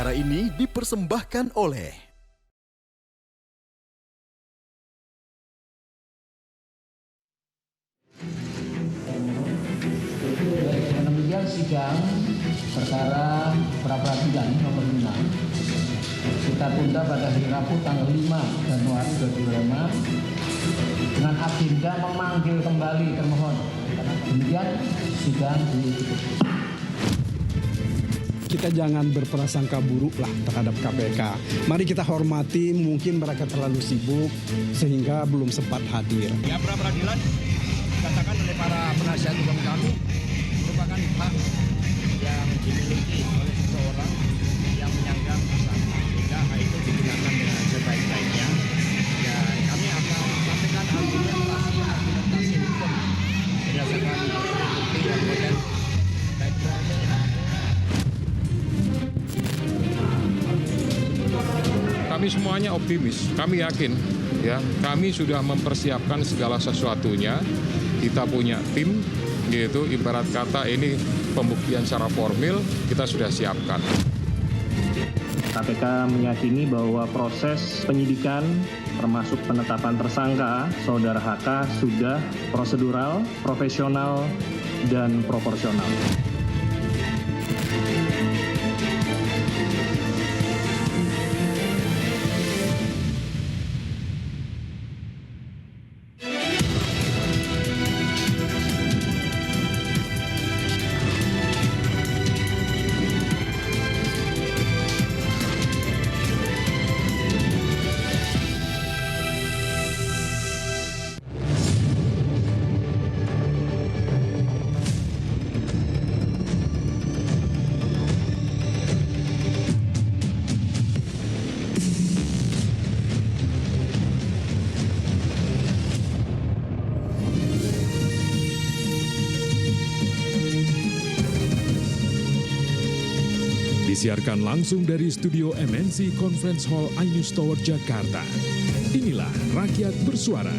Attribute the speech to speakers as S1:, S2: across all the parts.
S1: Acara ini dipersembahkan oleh
S2: demikian sidang perkara pra-peradilan nomor 5 kita tunda pada hari Rabu tanggal 5 Januari 2025 dengan agenda memanggil kembali termohon. Demikian sidang ditutup.
S3: Kita jangan berprasangka buruk lah terhadap KPK. Mari kita hormati, mungkin mereka terlalu sibuk sehingga belum sempat hadir.
S4: Ya, pra-peradilan dikatakan oleh para penasihat hukum kami merupakan hak yang dimiliki oleh seseorang yang menyandang tersangka. Sehingga hak itu digunakan dengan sebaik-baiknya. Dan kami akan sampaikan argumentasi hukum berdasarkan bukti dan model baik
S5: Kami semuanya optimis, kami yakin, ya, kami sudah mempersiapkan segala sesuatunya. Kita punya tim, gitu. Ibarat kata ini pembuktian secara formil kita sudah siapkan.
S6: KPK meyakini bahwa proses penyidikan termasuk penetapan tersangka Saudara HK sudah prosedural, profesional, dan proporsional.
S7: Disiarkan langsung dari studio MNC Conference Hall iNews Tower Jakarta. Inilah Rakyat Bersuara.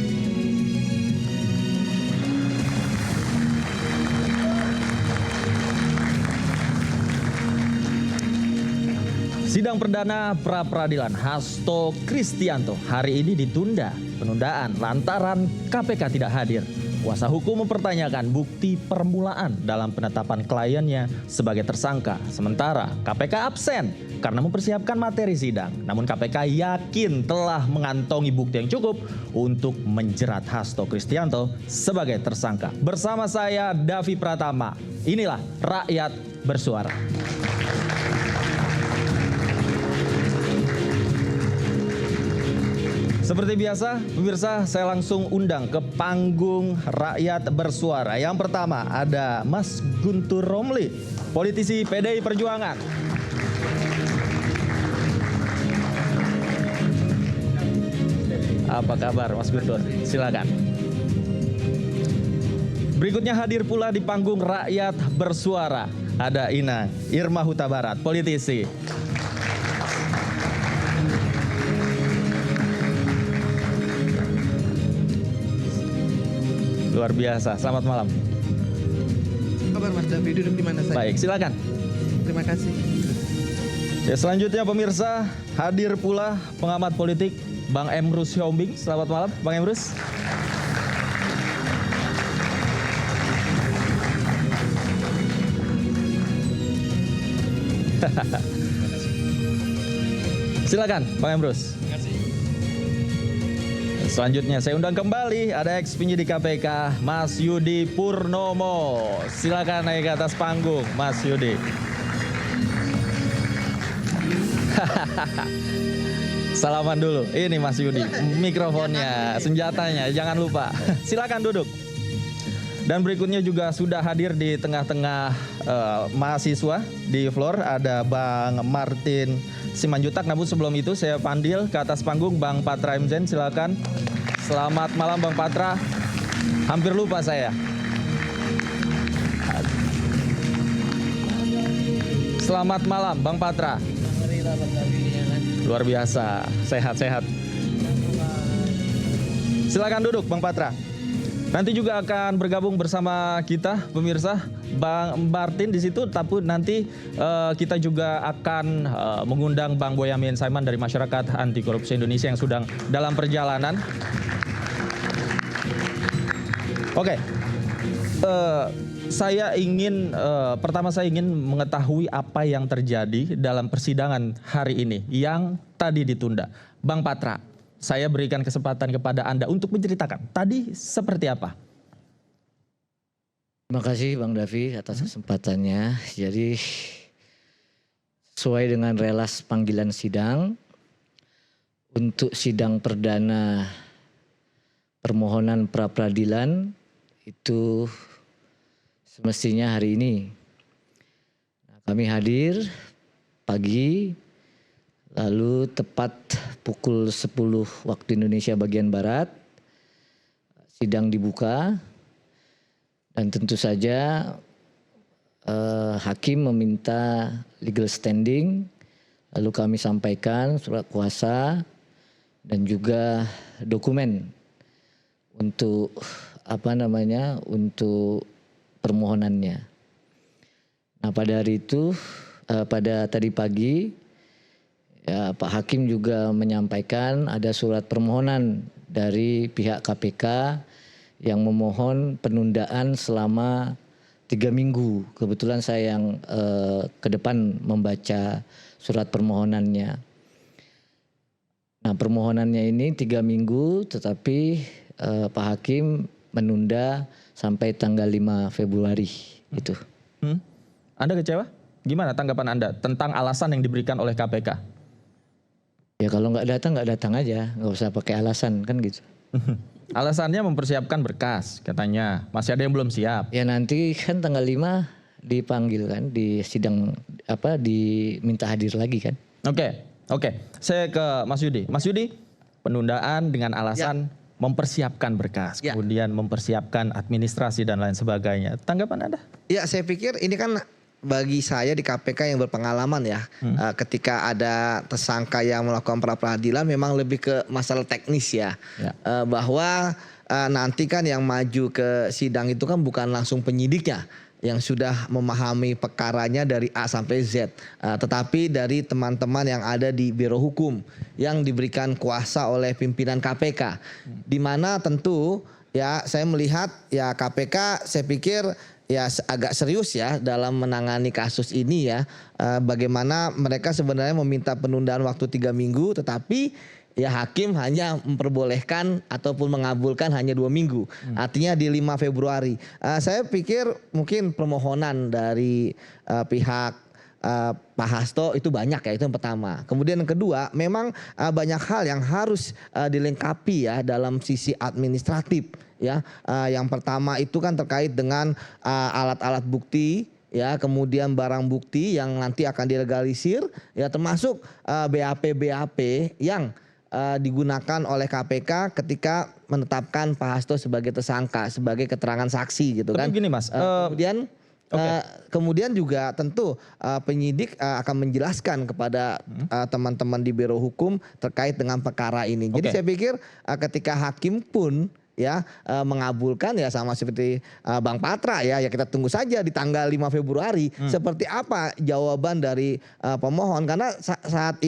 S8: Sidang perdana pra-peradilan Hasto Kristianto hari ini ditunda. Penundaan lantaran KPK tidak hadir. Kuasa hukum mempertanyakan bukti permulaan dalam penetapan kliennya sebagai tersangka. Sementara KPK absen karena mempersiapkan materi sidang. Namun KPK yakin telah mengantongi bukti yang cukup untuk menjerat Hasto Kristianto sebagai tersangka. Bersama saya Davi Pratama, inilah Rakyat Bersuara. Seperti biasa, pemirsa, saya langsung undang ke panggung Rakyat Bersuara. Yang pertama ada Mas Guntur Romli, politisi PDI Perjuangan. Apa kabar Mas Guntur? Silakan. Berikutnya hadir pula di panggung Rakyat Bersuara ada Inang Irma Huta Barat, politisi. Luar biasa. Selamat malam.
S9: Kabar Mas Davi, duduk di mana saya?
S8: Baik, silakan.
S9: Terima kasih.
S8: Ya, selanjutnya pemirsa, hadir pula pengamat politik Bang Emrus Hyombing. Selamat malam, Bang Emrus. Silakan, Bang Emrus.
S4: Terima kasih.
S8: Selanjutnya saya undang kembali ada ex-penyidik KPK Mas Yudi Purnomo. Silakan naik ke atas panggung, Mas Yudi. Salaman dulu. Ini Mas Yudi, mikrofonnya, senjatanya, jangan lupa. Silakan duduk. Dan berikutnya juga sudah hadir di tengah-tengah mahasiswa di floor ada Bang Martin Simanjutak. Namun sebelum itu saya panggil ke atas panggung Bang Patra Mzen, silakan. Selamat malam Bang Patra. Hampir lupa saya. Selamat malam Bang Patra. Luar biasa, sehat-sehat. Silakan duduk Bang Patra. Nanti juga akan bergabung bersama kita pemirsa Bang Martin di situ, tapi nanti kita juga akan mengundang Bang Boyamin Saiman dari Masyarakat Anti Korupsi Indonesia yang sedang dalam perjalanan. Oke. Saya ingin pertama saya ingin mengetahui apa yang terjadi dalam persidangan hari ini yang tadi ditunda. Bang Patra, saya berikan kesempatan kepada Anda untuk menceritakan tadi seperti apa.
S10: Terima kasih Bang Davi atas kesempatannya. Jadi sesuai dengan relas panggilan sidang untuk sidang perdana permohonan pra peradilan itu semestinya hari ini. Kami hadir pagi, lalu tepat pukul 10 waktu Indonesia bagian Barat, sidang dibuka dan tentu saja hakim meminta legal standing, lalu kami sampaikan surat kuasa dan juga dokumen untuk untuk permohonannya. Nah pada hari itu, pada tadi pagi, ya, Pak Hakim juga menyampaikan ada surat permohonan dari pihak KPK yang memohon penundaan selama 3 minggu. Kebetulan saya yang ke depan membaca surat permohonannya. Nah permohonannya ini 3 minggu tetapi Pak Hakim menunda sampai tanggal 5 Februari itu.
S8: Anda kecewa? Gimana tanggapan Anda tentang alasan yang diberikan oleh KPK?
S10: Ya kalau nggak datang aja, nggak usah pakai alasan kan gitu.
S8: Alasannya mempersiapkan berkas katanya, masih ada yang belum siap.
S10: Ya nanti kan tanggal 5 dipanggil kan, di sidang diminta hadir lagi kan.
S8: Oke. Saya ke Mas Yudi. Mas Yudi, penundaan dengan alasan mempersiapkan berkas, kemudian mempersiapkan administrasi dan lain sebagainya. Tanggapan Anda?
S9: Ya saya pikir ini kan bagi saya di KPK yang berpengalaman ya, ketika ada tersangka yang melakukan pra peradilan memang lebih ke masalah teknis ya. Bahwa nanti kan yang maju ke sidang itu kan bukan langsung penyidiknya yang sudah memahami perkaranya dari A sampai Z, tetapi dari teman-teman yang ada di Biro Hukum yang diberikan kuasa oleh pimpinan KPK, di mana tentu ya saya melihat ya KPK saya pikir ya agak serius ya dalam menangani kasus ini ya, bagaimana mereka sebenarnya meminta penundaan waktu 3 minggu tetapi ya hakim hanya memperbolehkan ataupun mengabulkan hanya 2 minggu. Artinya di 5 Februari. Saya pikir mungkin permohonan dari pihak Pak Hasto itu banyak ya, itu yang pertama. Kemudian yang kedua, memang banyak hal yang harus dilengkapi ya dalam sisi administratif ya. Yang pertama itu kan terkait dengan alat-alat bukti ya, kemudian barang bukti yang nanti akan dilegalisir ya, termasuk BAP yang digunakan oleh KPK ketika menetapkan Pak Hasto sebagai tersangka, sebagai keterangan saksi gitu kan.
S8: Tapi gini Mas,
S9: kemudian juga tentu penyidik akan menjelaskan kepada teman-teman di Biro Hukum terkait dengan perkara ini. Jadi saya pikir ketika hakim pun ya mengabulkan ya sama seperti Bang Patra ya kita tunggu saja di tanggal 5 Februari seperti apa jawaban dari pemohon, karena saat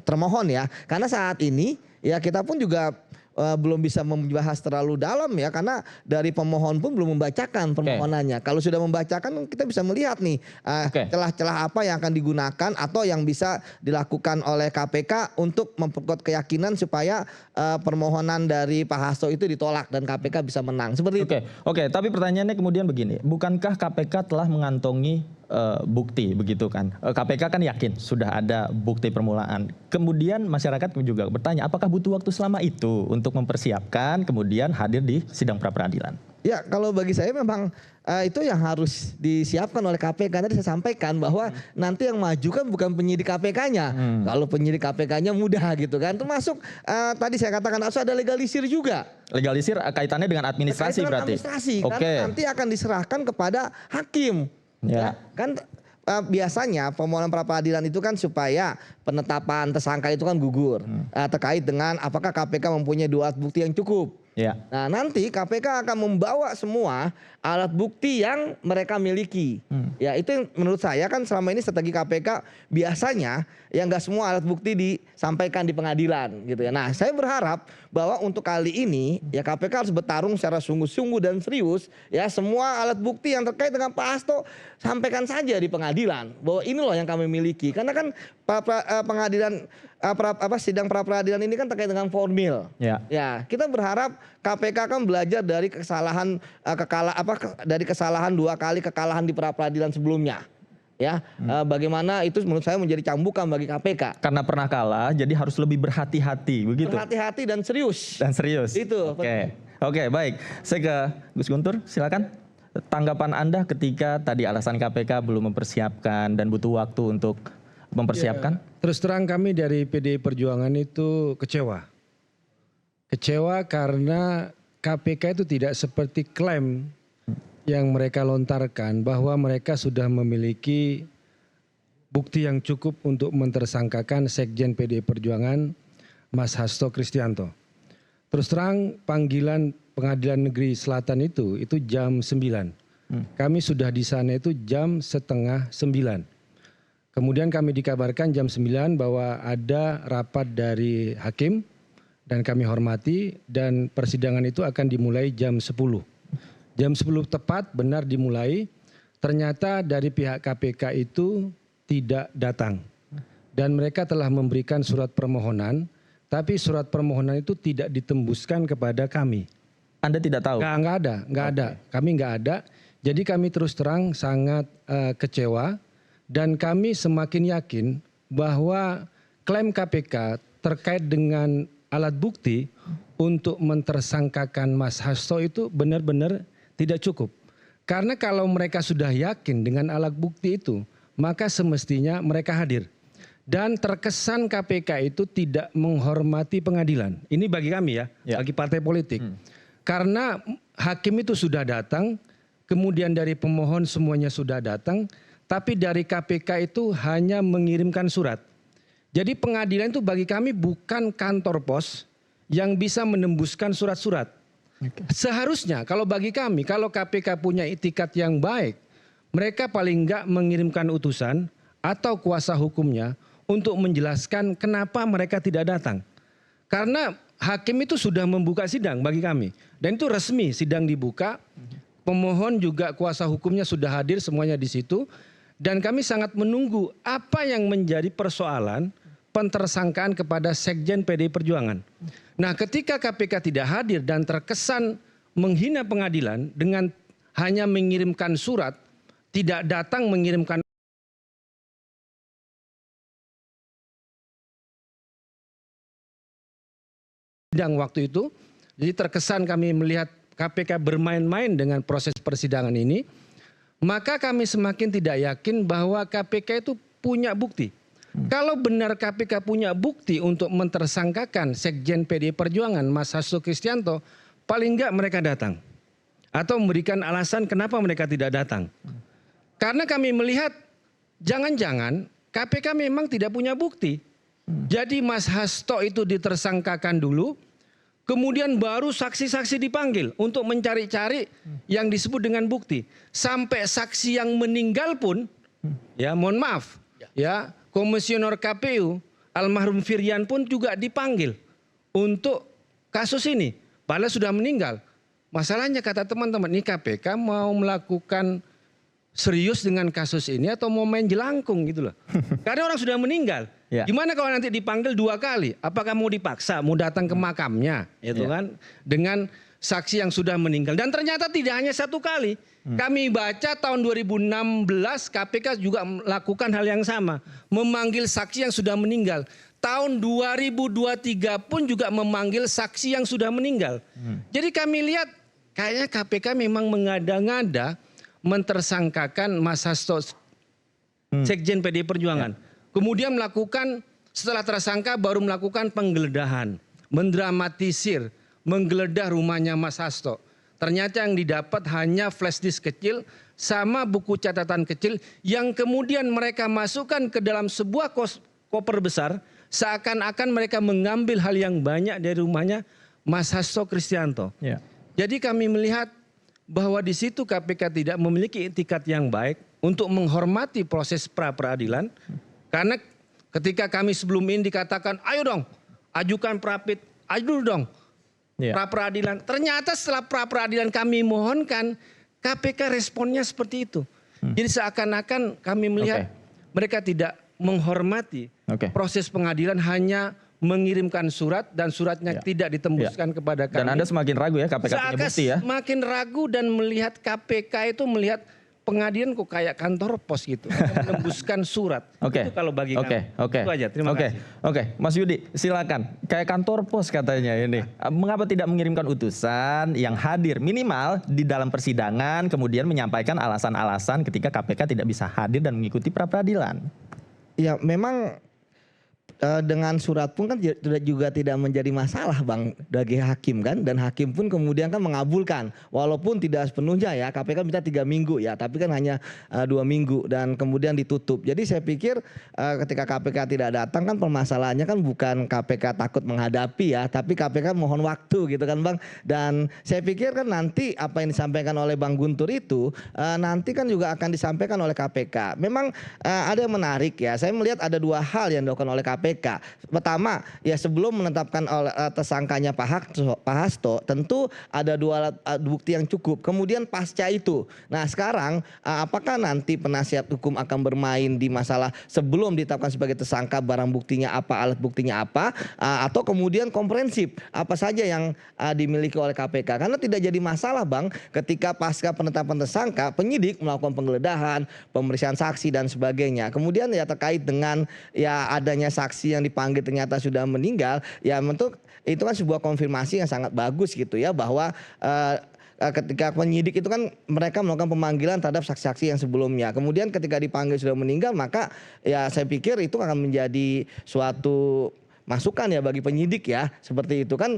S9: termohon ya, karena saat ini ya kita pun juga belum bisa membahas terlalu dalam ya, karena dari pemohon pun belum membacakan permohonannya. Kalau sudah membacakan kita bisa melihat nih celah-celah apa yang akan digunakan atau yang bisa dilakukan oleh KPK untuk memperkuat keyakinan supaya permohonan dari Pak Hasto itu ditolak dan KPK bisa menang. Seperti itu.
S8: Oke, tapi pertanyaannya kemudian begini, bukankah KPK telah mengantongi bukti begitu kan? KPK kan yakin sudah ada bukti permulaan. Kemudian masyarakat juga bertanya, apakah butuh waktu selama itu untuk mempersiapkan kemudian hadir di sidang pra peradilan?
S9: Ya kalau bagi saya memang itu yang harus disiapkan oleh KPK. Tadi saya sampaikan bahwa nanti yang maju kan bukan penyidik KPK-nya. Kalau penyidik KPK-nya mudah gitu kan. Termasuk tadi saya katakan harus ada legalisir juga.
S8: Legalisir kaitannya dengan administrasi berarti?
S9: Administrasi, karena nanti akan diserahkan kepada hakim. Ya, kan biasanya permohonan pra peradilan itu kan supaya penetapan tersangka itu kan gugur terkait dengan apakah KPK mempunyai 2 alat bukti yang cukup.
S8: Ya.
S9: Nah, nanti KPK akan membawa semua alat bukti yang mereka miliki. Ya, itu yang menurut saya kan selama ini strategi KPK biasanya ya nggak semua alat bukti disampaikan di pengadilan gitu ya. Nah, saya berharap bahwa untuk kali ini ya KPK harus bertarung secara sungguh-sungguh dan serius ya, semua alat bukti yang terkait dengan Pak Hasto sampaikan saja di pengadilan bahwa ini loh yang kami miliki. Karena kan pengadilan sidang pra peradilan ini kan terkait dengan formil. Ya, kita berharap KPK kan belajar dari kesalahan dari kesalahan 2 kali kekalahan di pra peradilan sebelumnya. Ya, bagaimana itu menurut saya menjadi cambukan bagi KPK.
S8: Karena pernah kalah, jadi harus lebih berhati-hati, begitu.
S9: Berhati-hati dan serius.
S8: Dan serius.
S9: Itu.
S8: Oke, baik. Saya ke Gus Guntur, silakan. Tanggapan Anda ketika tadi alasan KPK belum mempersiapkan dan butuh waktu untuk mempersiapkan?
S3: Ya, terus terang kami dari PDI Perjuangan itu kecewa. Kecewa karena KPK itu tidak seperti klaim yang mereka lontarkan bahwa mereka sudah memiliki bukti yang cukup untuk mentersangkakan Sekjen PDI Perjuangan Mas Hasto Kristianto. Terus terang panggilan Pengadilan Negeri Selatan itu jam 9. Kami sudah di sana itu jam setengah 9. Kemudian kami dikabarkan jam 9 bahwa ada rapat dari hakim dan kami hormati dan persidangan itu akan dimulai jam 10. Jam 10 tepat benar dimulai, ternyata dari pihak KPK itu tidak datang. Dan mereka telah memberikan surat permohonan, tapi surat permohonan itu tidak ditembuskan kepada kami.
S8: Anda tidak tahu?
S3: Nggak ada. Kami nggak ada. Jadi kami terus terang sangat kecewa dan kami semakin yakin bahwa klaim KPK terkait dengan alat bukti untuk mentersangkakan Mas Hasto itu benar-benar tidak cukup. Karena kalau mereka sudah yakin dengan alat bukti itu, maka semestinya mereka hadir. Dan terkesan KPK itu tidak menghormati pengadilan. Ini bagi kami ya. Bagi partai politik. Karena hakim itu sudah datang, kemudian dari pemohon semuanya sudah datang, tapi dari KPK itu hanya mengirimkan surat. Jadi pengadilan itu bagi kami bukan kantor pos yang bisa menembuskan surat-surat. Seharusnya kalau bagi kami, kalau KPK punya itikat yang baik, mereka paling enggak mengirimkan utusan atau kuasa hukumnya untuk menjelaskan kenapa mereka tidak datang. Karena hakim itu sudah membuka sidang bagi kami. Dan itu resmi, sidang dibuka, pemohon juga kuasa hukumnya sudah hadir semuanya di situ. Dan kami sangat menunggu apa yang menjadi persoalan pentersangkaan kepada Sekjen PDI Perjuangan. Nah, ketika KPK tidak hadir dan terkesan menghina pengadilan dengan hanya mengirimkan surat, tidak datang mengirimkan sidang waktu itu, jadi terkesan kami melihat KPK bermain-main dengan proses persidangan ini, maka kami semakin tidak yakin bahwa KPK itu punya bukti. Kalau benar KPK punya bukti untuk mentersangkakan Sekjen PDI Perjuangan Mas Hasto Kristianto, paling enggak mereka datang. Atau memberikan alasan kenapa mereka tidak datang. Karena kami melihat jangan-jangan KPK memang tidak punya bukti. Jadi Mas Hasto itu ditersangkakan dulu, kemudian baru saksi-saksi dipanggil untuk mencari-cari yang disebut dengan bukti. Sampai saksi yang meninggal pun, ya mohon maaf, ya Komisioner KPU almarhum Firian pun juga dipanggil untuk kasus ini. Padahal sudah meninggal. Masalahnya kata teman-teman, ini KPK mau melakukan serius dengan kasus ini atau mau main jelangkung gitu loh. Karena orang sudah meninggal. Gimana kalau nanti dipanggil 2 kali? Apakah mau dipaksa, mau datang ke makamnya, itu kan? Dengan saksi yang sudah meninggal. Dan ternyata tidak hanya 1 kali. Kami baca tahun 2016 KPK juga melakukan hal yang sama. Memanggil saksi yang sudah meninggal. Tahun 2023 pun juga memanggil saksi yang sudah meninggal. Jadi kami lihat kayaknya KPK memang mengada-ngada mentersangkakan Mas Hasto Sekjen PDI Perjuangan. Kemudian melakukan, setelah tersangka baru melakukan penggeledahan. Mendramatisir, menggeledah rumahnya Mas Hasto. Ternyata yang didapat hanya flash disk kecil sama buku catatan kecil yang kemudian mereka masukkan ke dalam sebuah koper besar. Seakan-akan mereka mengambil hal yang banyak dari rumahnya, Mas Hasto Kristianto.
S8: Ya.
S3: Jadi kami melihat bahwa di situ KPK tidak memiliki etikat yang baik untuk menghormati proses pra-peradilan. Karena ketika kami sebelum ini dikatakan, ayo dong ajukan prapit, ayo dong pra-peradilan. Ternyata setelah pra-peradilan kami mohonkan, KPK responnya seperti itu. Jadi seakan-akan kami melihat mereka tidak menghormati proses pengadilan, hanya mengirimkan surat dan suratnya tidak ditembuskan kepada kami.
S8: Dan Anda semakin ragu ya KPK punya bukti ya?
S3: Semakin ragu dan melihat KPK itu melihat pengadilan kok kayak kantor pos gitu, menembuskan surat. Itu kalau bagi kami. Itu aja. Terima kasih.
S8: Mas Yudi, silakan. Kayak kantor pos katanya ini. Mengapa tidak mengirimkan utusan yang hadir minimal di dalam persidangan, kemudian menyampaikan alasan-alasan ketika KPK tidak bisa hadir dan mengikuti pra-peradilan?
S9: Ya memang dengan surat pun kan juga tidak menjadi masalah Bang bagi hakim kan, dan hakim pun kemudian kan mengabulkan walaupun tidak sepenuhnya ya, KPK minta 3 minggu ya, tapi kan hanya 2 minggu dan kemudian ditutup. Jadi saya pikir ketika KPK tidak datang kan permasalahannya kan bukan KPK takut menghadapi ya, tapi KPK mohon waktu gitu kan Bang. Dan saya pikir kan nanti apa yang disampaikan oleh Bang Guntur itu nanti kan juga akan disampaikan oleh KPK. Memang ada yang menarik ya, saya melihat ada 2 hal yang dilakukan oleh KPK. Pertama, ya sebelum menetapkan tersangkanya Pak Hasto, tentu ada 2 alat bukti yang cukup. Kemudian pasca itu, nah sekarang apakah nanti penasihat hukum akan bermain di masalah sebelum ditetapkan sebagai tersangka, barang buktinya apa, alat buktinya apa, atau kemudian komprehensif apa saja yang dimiliki oleh KPK? Karena tidak jadi masalah Bang ketika pasca penetapan tersangka penyidik melakukan penggeledahan, pemeriksaan saksi dan sebagainya. Kemudian ya terkait dengan ya adanya saksi yang dipanggil ternyata sudah meninggal, ya bentuk itu kan sebuah konfirmasi yang sangat bagus gitu ya, bahwa ketika penyidik itu kan mereka melakukan pemanggilan terhadap saksi-saksi yang sebelumnya. Kemudian ketika dipanggil sudah meninggal, maka ya saya pikir itu akan menjadi suatu masukan ya bagi penyidik ya, seperti itu kan.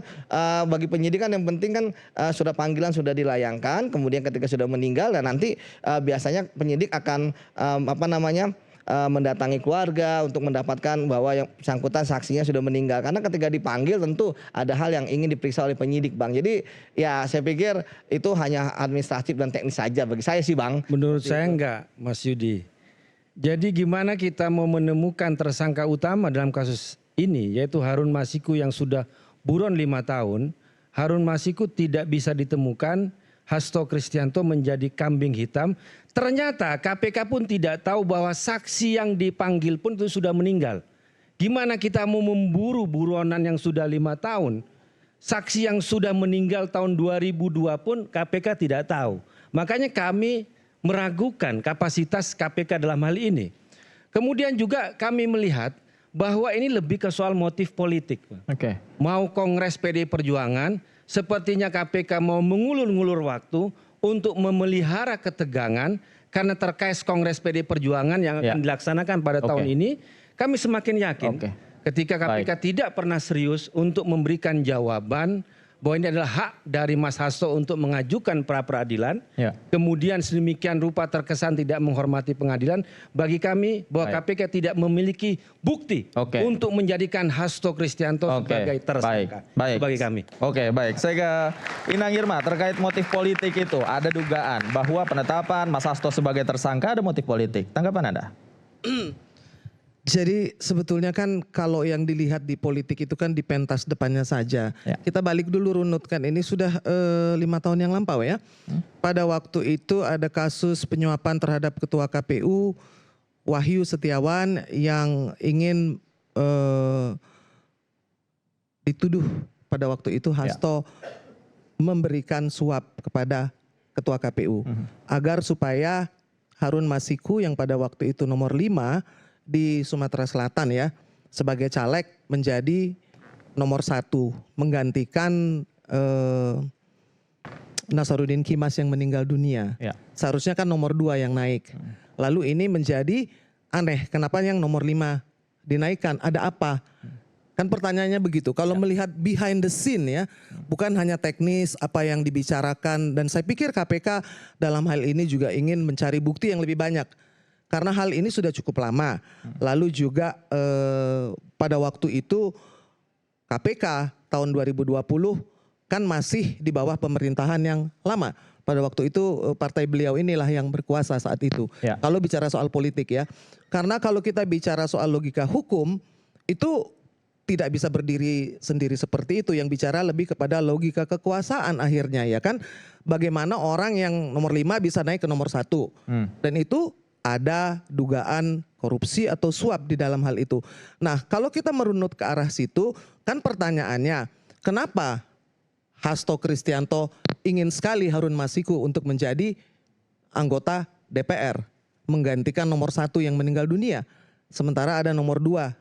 S9: Bagi penyidik kan yang penting kan surat panggilan sudah dilayangkan, kemudian ketika sudah meninggal dan nanti biasanya penyidik akan mendatangi keluarga untuk mendapatkan bahwa yang bersangkutan saksinya sudah meninggal. Karena ketika dipanggil tentu ada hal yang ingin diperiksa oleh penyidik Bang. Jadi ya saya pikir itu hanya administratif dan teknis saja bagi saya sih Bang.
S3: Menurut saya enggak Mas Yudi. Jadi gimana kita mau menemukan tersangka utama dalam kasus ini, yaitu Harun Masiku yang sudah buron 5 tahun. Harun Masiku tidak bisa ditemukan, Hasto Kristianto menjadi kambing hitam. Ternyata KPK pun tidak tahu bahwa saksi yang dipanggil pun itu sudah meninggal. Gimana kita mau memburu buronan yang sudah 5 tahun? Saksi yang sudah meninggal tahun 2002 pun KPK tidak tahu. Makanya kami meragukan kapasitas KPK dalam hal ini. Kemudian juga kami melihat bahwa ini lebih ke soal motif politik. Mau Kongres PDI Perjuangan, sepertinya KPK mau mengulur-ngulur waktu untuk memelihara ketegangan karena terkait Kongres PDI Perjuangan yang akan dilaksanakan pada tahun ini. Kami semakin yakin ketika KPK tidak pernah serius untuk memberikan jawaban bahwa ini adalah hak dari Mas Hasto untuk mengajukan pra-peradilan. Kemudian sedemikian rupa terkesan tidak menghormati pengadilan. Bagi kami bahwa KPK tidak memiliki bukti untuk menjadikan Hasto Kristianto sebagai tersangka. Bagi kami.
S8: Baik. Saya ke Inang Irma terkait motif politik itu. Ada dugaan bahwa penetapan Mas Hasto sebagai tersangka ada motif politik. Tanggapan Anda?
S11: Jadi sebetulnya kan kalau yang dilihat di politik itu kan di pentas depannya saja. Kita balik dulu runutkan, ini sudah 5 tahun yang lampau ya. Pada waktu itu ada kasus penyuapan terhadap Ketua KPU Wahyu Setiawan yang ingin dituduh pada waktu itu Hasto memberikan suap kepada Ketua KPU agar supaya Harun Masiku yang pada waktu itu nomor 5 di Sumatera Selatan ya sebagai caleg menjadi nomor 1 menggantikan Nasaruddin Kimas yang meninggal dunia. Seharusnya kan nomor 2 yang naik. Lalu ini menjadi aneh, kenapa yang nomor 5 dinaikkan? Ada apa? Kan pertanyaannya begitu. Kalau melihat behind the scene ya, bukan hanya teknis apa yang dibicarakan, dan saya pikir KPK dalam hal ini juga ingin mencari bukti yang lebih banyak. Karena hal ini sudah cukup lama. Lalu juga pada waktu itu KPK tahun 2020 kan masih di bawah pemerintahan yang lama. Pada waktu itu partai beliau inilah yang berkuasa saat itu.
S8: Ya.
S11: Kalau bicara soal politik ya. Karena kalau kita bicara soal logika hukum itu tidak bisa berdiri sendiri seperti itu. Yang bicara lebih kepada logika kekuasaan akhirnya ya kan. Bagaimana orang yang nomor 5 bisa naik ke nomor 1. Dan itu ada dugaan korupsi atau suap di dalam hal itu. Nah kalau kita merunut ke arah situ kan pertanyaannya kenapa Hasto Kristianto ingin sekali Harun Masiku untuk menjadi anggota DPR. Menggantikan nomor 1 yang meninggal dunia. Sementara ada nomor 2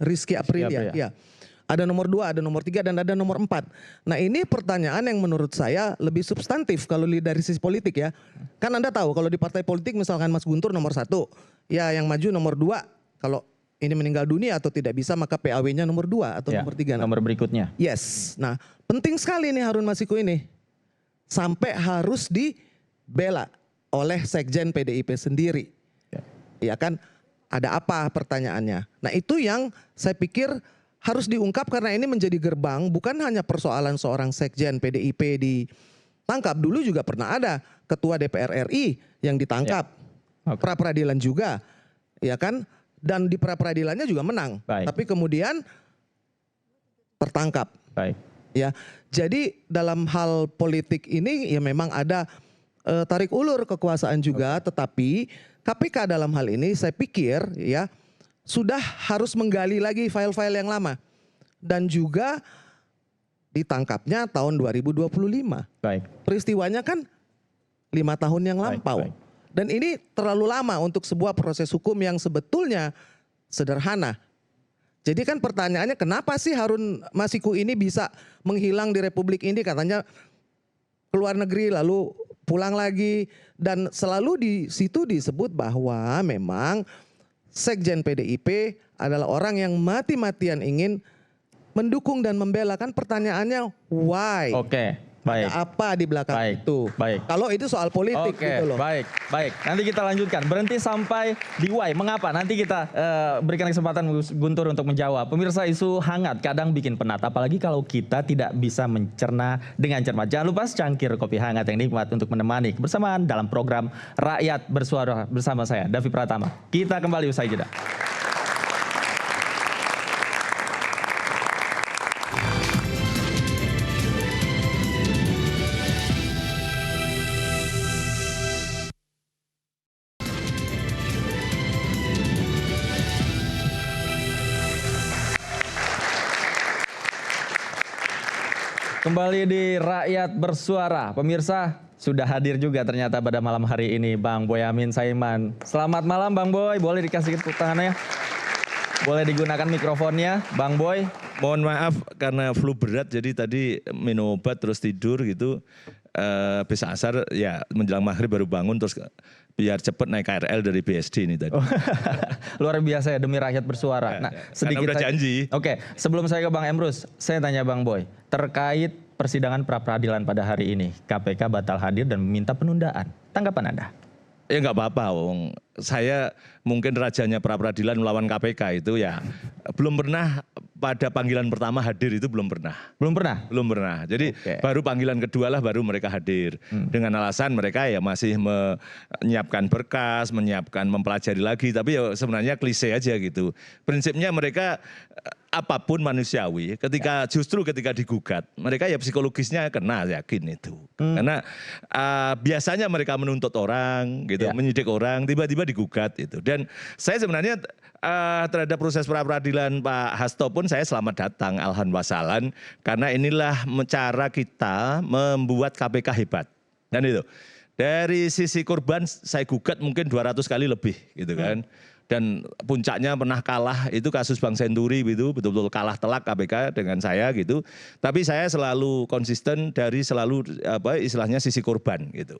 S11: Rizky Aprilia. Ya. Ada nomor 2, ada nomor 3 dan ada nomor 4. Nah ini pertanyaan yang menurut saya lebih substantif kalau dari sisi politik ya. Kan Anda tahu kalau di partai politik misalkan Mas Guntur nomor 1. Ya yang maju nomor 2 kalau ini meninggal dunia atau tidak bisa maka PAW-nya nomor 2 atau nomor 3.
S8: Nomor berikutnya.
S11: Yes. Nah penting sekali nih Harun Masiku ini. Sampai harus dibela oleh Sekjen PDIP sendiri. Ya kan ada apa pertanyaannya. Nah itu yang saya pikir harus diungkap karena ini menjadi gerbang bukan hanya persoalan seorang Sekjen PDIP ditangkap. Dulu juga pernah ada Ketua DPR RI yang ditangkap. Pra peradilan juga. Ya kan. Dan di pra peradilannya juga menang, tapi kemudian tertangkap. Ya, jadi dalam hal politik ini ya memang ada tarik ulur kekuasaan juga, tetapi KPK dalam hal ini saya pikir ya sudah harus menggali lagi file-file yang lama dan juga ditangkapnya tahun 2025. Peristiwanya kan 5 tahun yang lampau. Dan ini terlalu lama untuk sebuah proses hukum yang sebetulnya sederhana. Jadi kan pertanyaannya kenapa sih Harun Masiku ini bisa menghilang di Republik ini katanya keluar negeri lalu pulang lagi. Dan selalu di situ disebut bahwa memang Sekjen PDIP adalah orang yang mati-matian ingin mendukung dan membela. Kan pertanyaannya why?
S8: Baik.
S11: Ada apa di belakang itu? Kalau itu soal politik gitu loh.
S8: Baik. Nanti kita lanjutkan. Berhenti sampai di why. Mengapa? Nanti kita berikan kesempatan Guntur untuk menjawab. Pemirsa, isu hangat kadang bikin penat. Apalagi kalau kita tidak bisa mencerna dengan cermat. Jangan lupa secangkir kopi hangat yang nikmat untuk menemani kebersamaan dalam program Rakyat Bersuara bersama saya, Davi Pratama. Kita kembali usai jeda. Kembali di Rakyat Bersuara. Pemirsa, sudah hadir juga ternyata pada malam hari ini Bang Boyamin Saiman. Selamat malam Bang Boy, boleh dikasih tepuk tangannya? Boleh digunakan mikrofonnya Bang Boy?
S12: Mohon maaf karena flu berat jadi tadi minum obat terus tidur gitu. Habis asar ya menjelang maghrib baru bangun terus biar cepat naik KRL dari BSD ini tadi.
S8: Luar biasa ya demi rakyat bersuara. Nah, sedikit
S12: udah janji.
S8: Oke, sebelum saya ke Bang Emrus, saya tanya Bang Boy terkait persidangan pra peradilan pada hari ini. KPK batal hadir dan meminta penundaan. Tanggapan Anda?
S12: Ya nggak apa-apa, Wong. Saya mungkin rajanya pra peradilan melawan KPK itu ya belum pernah pada panggilan pertama hadir itu belum pernah.
S8: Belum pernah?
S12: Belum pernah. Jadi baru panggilan kedua lah baru mereka hadir. Dengan alasan mereka ya masih menyiapkan berkas, mempelajari lagi. Tapi ya sebenarnya klise aja gitu. Prinsipnya mereka apapun manusiawi, justru ketika digugat, mereka ya psikologisnya kena, yakin itu. Karena biasanya mereka menuntut orang, gitu, menyidik orang, tiba-tiba digugat itu. Dan saya sebenarnya terhadap proses pra peradilan Pak Hasto pun saya selamat datang, alhamdulillah, karena inilah cara kita membuat KPK hebat. Dan itu dari sisi korban saya gugat mungkin 200 kali lebih, gitu kan. Dan puncaknya pernah kalah itu kasus Bank Senturi itu betul-betul kalah telak KPK dengan saya gitu. Tapi saya selalu konsisten dari selalu istilahnya sisi korban gitu.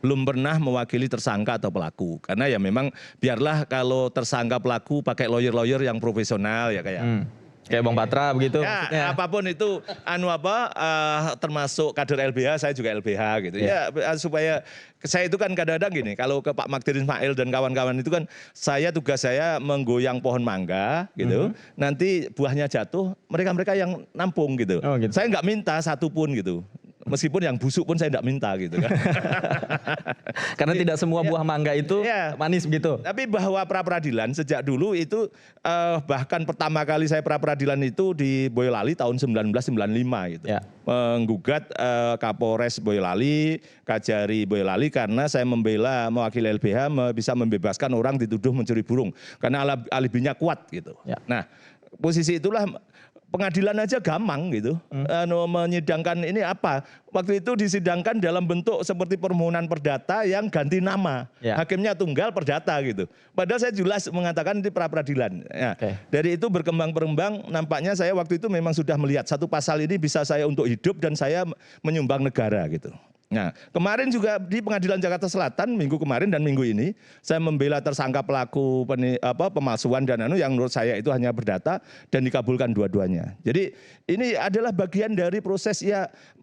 S12: Belum pernah mewakili tersangka atau pelaku. Karena ya memang biarlah kalau tersangka pelaku pakai lawyer-lawyer yang profesional ya kayak
S8: Kayak Bang Patra begitu
S12: Ya,
S8: maksudnya.
S12: apapun itu termasuk kader LBH, saya juga LBH gitu. Ya, supaya saya itu kan kadang-kadang gini, kalau ke Pak Magdir Ismail dan kawan-kawan itu kan tugas saya menggoyang pohon mangga gitu. Nanti buahnya jatuh, mereka-mereka yang nampung gitu. Saya nggak minta satupun gitu. Meskipun yang busuk pun saya tidak minta gitu kan.
S8: Karena tidak semua buah mangga itu manis begitu.
S12: Tapi bahwa pra-peradilan sejak dulu itu bahkan pertama kali saya pra-peradilan itu di Boyolali tahun 1995 gitu. Menggugat Kapolres Boyolali, Kajari Boyolali karena saya membela mewakili LBH bisa membebaskan orang dituduh mencuri burung karena alibinya kuat gitu. Nah, posisi itulah pengadilan aja gampang gitu, menyidangkan ini apa? Waktu itu disidangkan dalam bentuk seperti permohonan perdata yang ganti nama, hakimnya tunggal perdata gitu. Padahal saya jelas mengatakan ini pra-peradilan. Ya. Dari itu berkembang, nampaknya saya waktu itu memang sudah melihat satu pasal ini bisa saya untuk hidup dan saya menyumbang negara gitu. Nah, kemarin juga di Pengadilan Jakarta Selatan minggu kemarin dan minggu ini saya membela tersangka pelaku pemalsuan dan yang menurut saya itu hanya berdata dan dikabulkan dua-duanya. Jadi ini adalah bagian dari proses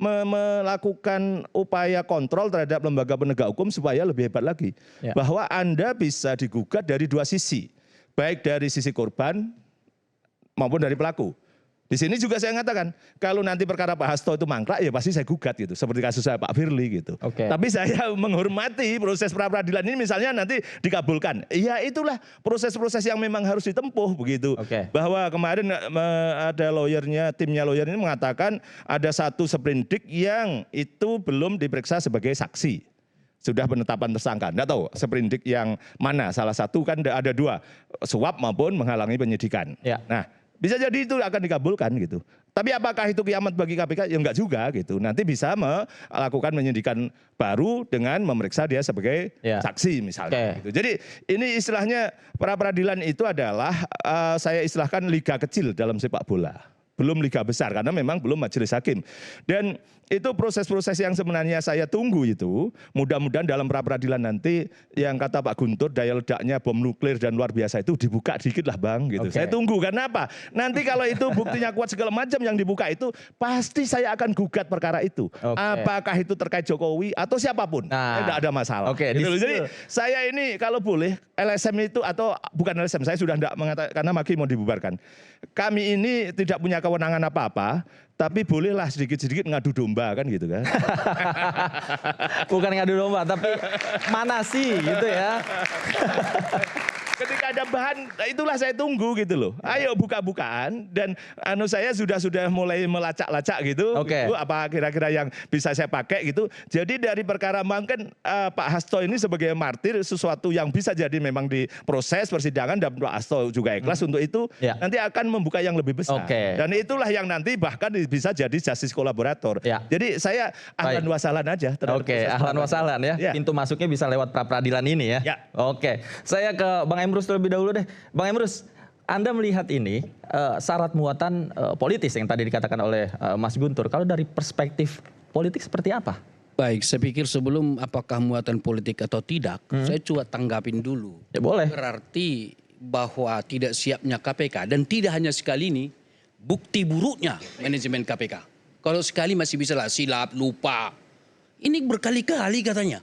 S12: melakukan upaya kontrol terhadap lembaga penegak hukum supaya lebih hebat lagi. Bahwa Anda bisa digugat dari dua sisi, baik dari sisi korban maupun dari pelaku. Di sini juga saya mengatakan, kalau nanti perkara Pak Hasto itu mangkrak, ya pasti saya gugat gitu. Seperti kasus saya Pak Firly gitu. Tapi saya menghormati proses pra-peradilan ini misalnya nanti dikabulkan. Ya itulah proses-proses yang memang harus ditempuh begitu. Bahwa kemarin ada lawyernya, timnya lawyer ini mengatakan ada satu sprindik yang itu belum diperiksa sebagai saksi. Sudah penetapan tersangka. Nggak tahu sprindik yang mana. Salah satu kan ada dua, suap maupun menghalangi penyidikan. Nah, bisa jadi itu akan dikabulkan gitu. Tapi apakah itu kiamat bagi KPK? Ya enggak juga gitu. Nanti bisa melakukan penyidikan baru dengan memeriksa dia sebagai saksi misalnya. Gitu. Jadi ini istilahnya pra-peradilan itu adalah saya istilahkan liga kecil dalam sepak bola. Belum liga besar karena memang belum majelis hakim. Dan itu proses-proses yang sebenarnya saya tunggu itu, mudah-mudahan dalam pra-peradilan nanti yang kata Pak Guntur daya ledaknya bom nuklir dan luar biasa itu dibuka dikit lah Bang gitu. Saya tunggu karena apa? Nanti kalau itu buktinya kuat segala macam yang dibuka itu pasti saya akan gugat perkara itu. Apakah itu terkait Jokowi atau siapapun. Tidak ada masalah. Gitu. Jadi saya ini kalau boleh LSM itu atau bukan LSM, saya sudah tidak mengatakan karena Maki mau dibubarkan. Kami ini tidak punya kewenangan apa-apa, tapi bolehlah sedikit-sedikit ngadu domba kan gitu kan.
S8: Bukan ngadu domba, tapi mana sih gitu ya.
S12: Ketika ada bahan, itulah saya tunggu gitu loh. Ayo buka-bukaan dan saya sudah mulai melacak-lacak gitu. Gitu. Apa kira-kira yang bisa saya pakai gitu. Jadi dari perkara mungkin Pak Hasto ini sebagai martir sesuatu yang bisa jadi memang di proses persidangan dan Pak Hasto juga ikhlas untuk itu nanti akan membuka yang lebih besar. Dan itulah yang nanti bahkan bisa jadi justice kolaborator. Jadi saya ahlan wasalan aja.
S8: Ahlan wasalan ya. Pintu masuknya bisa lewat pra-peradilan ini ya. Saya ke Bang Emrus terlebih dahulu deh. Bang Emrus, Anda melihat ini syarat muatan politis yang tadi dikatakan oleh Mas Guntur. Kalau dari perspektif politik seperti apa?
S13: Baik, saya pikir sebelum apakah muatan politik atau tidak, saya coba tanggapin dulu.
S8: Ya boleh.
S13: Berarti bahwa tidak siapnya KPK dan tidak hanya sekali ini, bukti buruknya manajemen KPK. Kalau sekali masih bisa lah silap, lupa. Ini berkali-kali katanya.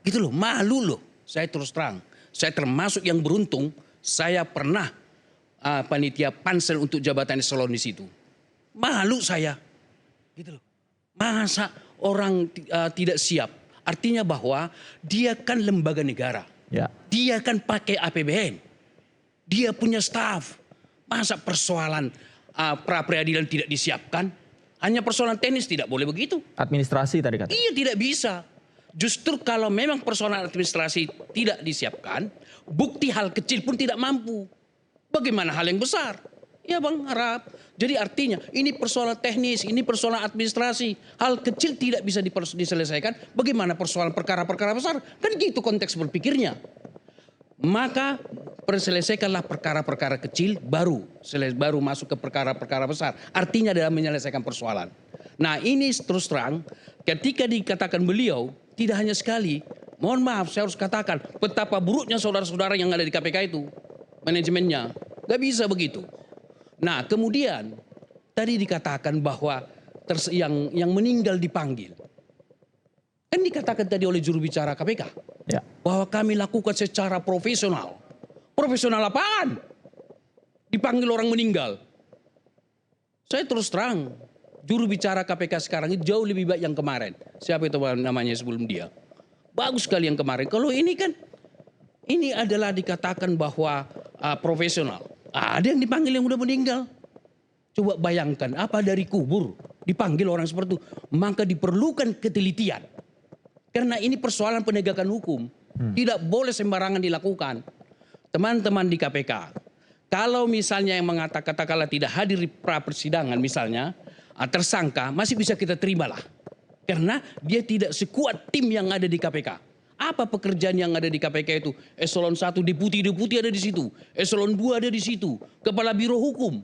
S13: Gitu loh, malu loh. Saya terus terang. Saya termasuk yang beruntung, saya pernah panitia pansel untuk jabatan eselon di situ. Malu saya. Gitu loh. Masa orang tidak siap? Artinya bahwa dia kan lembaga negara. Dia kan pakai APBN. Dia punya staf. Masa persoalan pra-peradilan tidak disiapkan? Hanya persoalan teknis tidak boleh begitu.
S8: Administrasi tadi kata.
S13: Iya, tidak bisa. Justru kalau memang persoalan administrasi tidak disiapkan, bukti hal kecil pun tidak mampu. Bagaimana hal yang besar? Ya Bang, harap. Jadi artinya ini persoalan teknis, ini persoalan administrasi. Hal kecil tidak bisa diselesaikan. Bagaimana persoalan perkara-perkara besar? Kan gitu konteks berpikirnya. Maka selesaikanlah perkara-perkara kecil baru masuk ke perkara-perkara besar. Artinya dalam menyelesaikan persoalan. Nah ini terus terang ketika dikatakan beliau tidak hanya sekali. Mohon maaf saya harus katakan betapa buruknya saudara-saudara yang ada di KPK itu. Manajemennya. Gak bisa begitu. Nah kemudian tadi dikatakan bahwa yang meninggal dipanggil. Kan dikatakan tadi oleh juru bicara KPK bahwa kami lakukan secara profesional. Profesional apaan? Dipanggil orang meninggal. Saya terus terang, juru bicara KPK sekarang itu jauh lebih baik yang kemarin. Siapa itu namanya sebelum dia? Bagus sekali yang kemarin. Kalau ini kan, ini adalah dikatakan bahwa profesional. Ada yang dipanggil yang udah meninggal. Coba bayangkan, apa dari kubur dipanggil orang seperti itu. Maka diperlukan ketelitian. Karena ini persoalan penegakan hukum. Tidak boleh sembarangan dilakukan. Teman-teman di KPK, kalau misalnya yang mengatakan katakanlah tidak hadir di pra persidangan misalnya, tersangka masih bisa kita terimalah. Karena dia tidak sekuat tim yang ada di KPK. Apa pekerjaan yang ada di KPK itu? Eselon 1 deputi ada di situ. Eselon 2 ada di situ. Kepala Biro Hukum.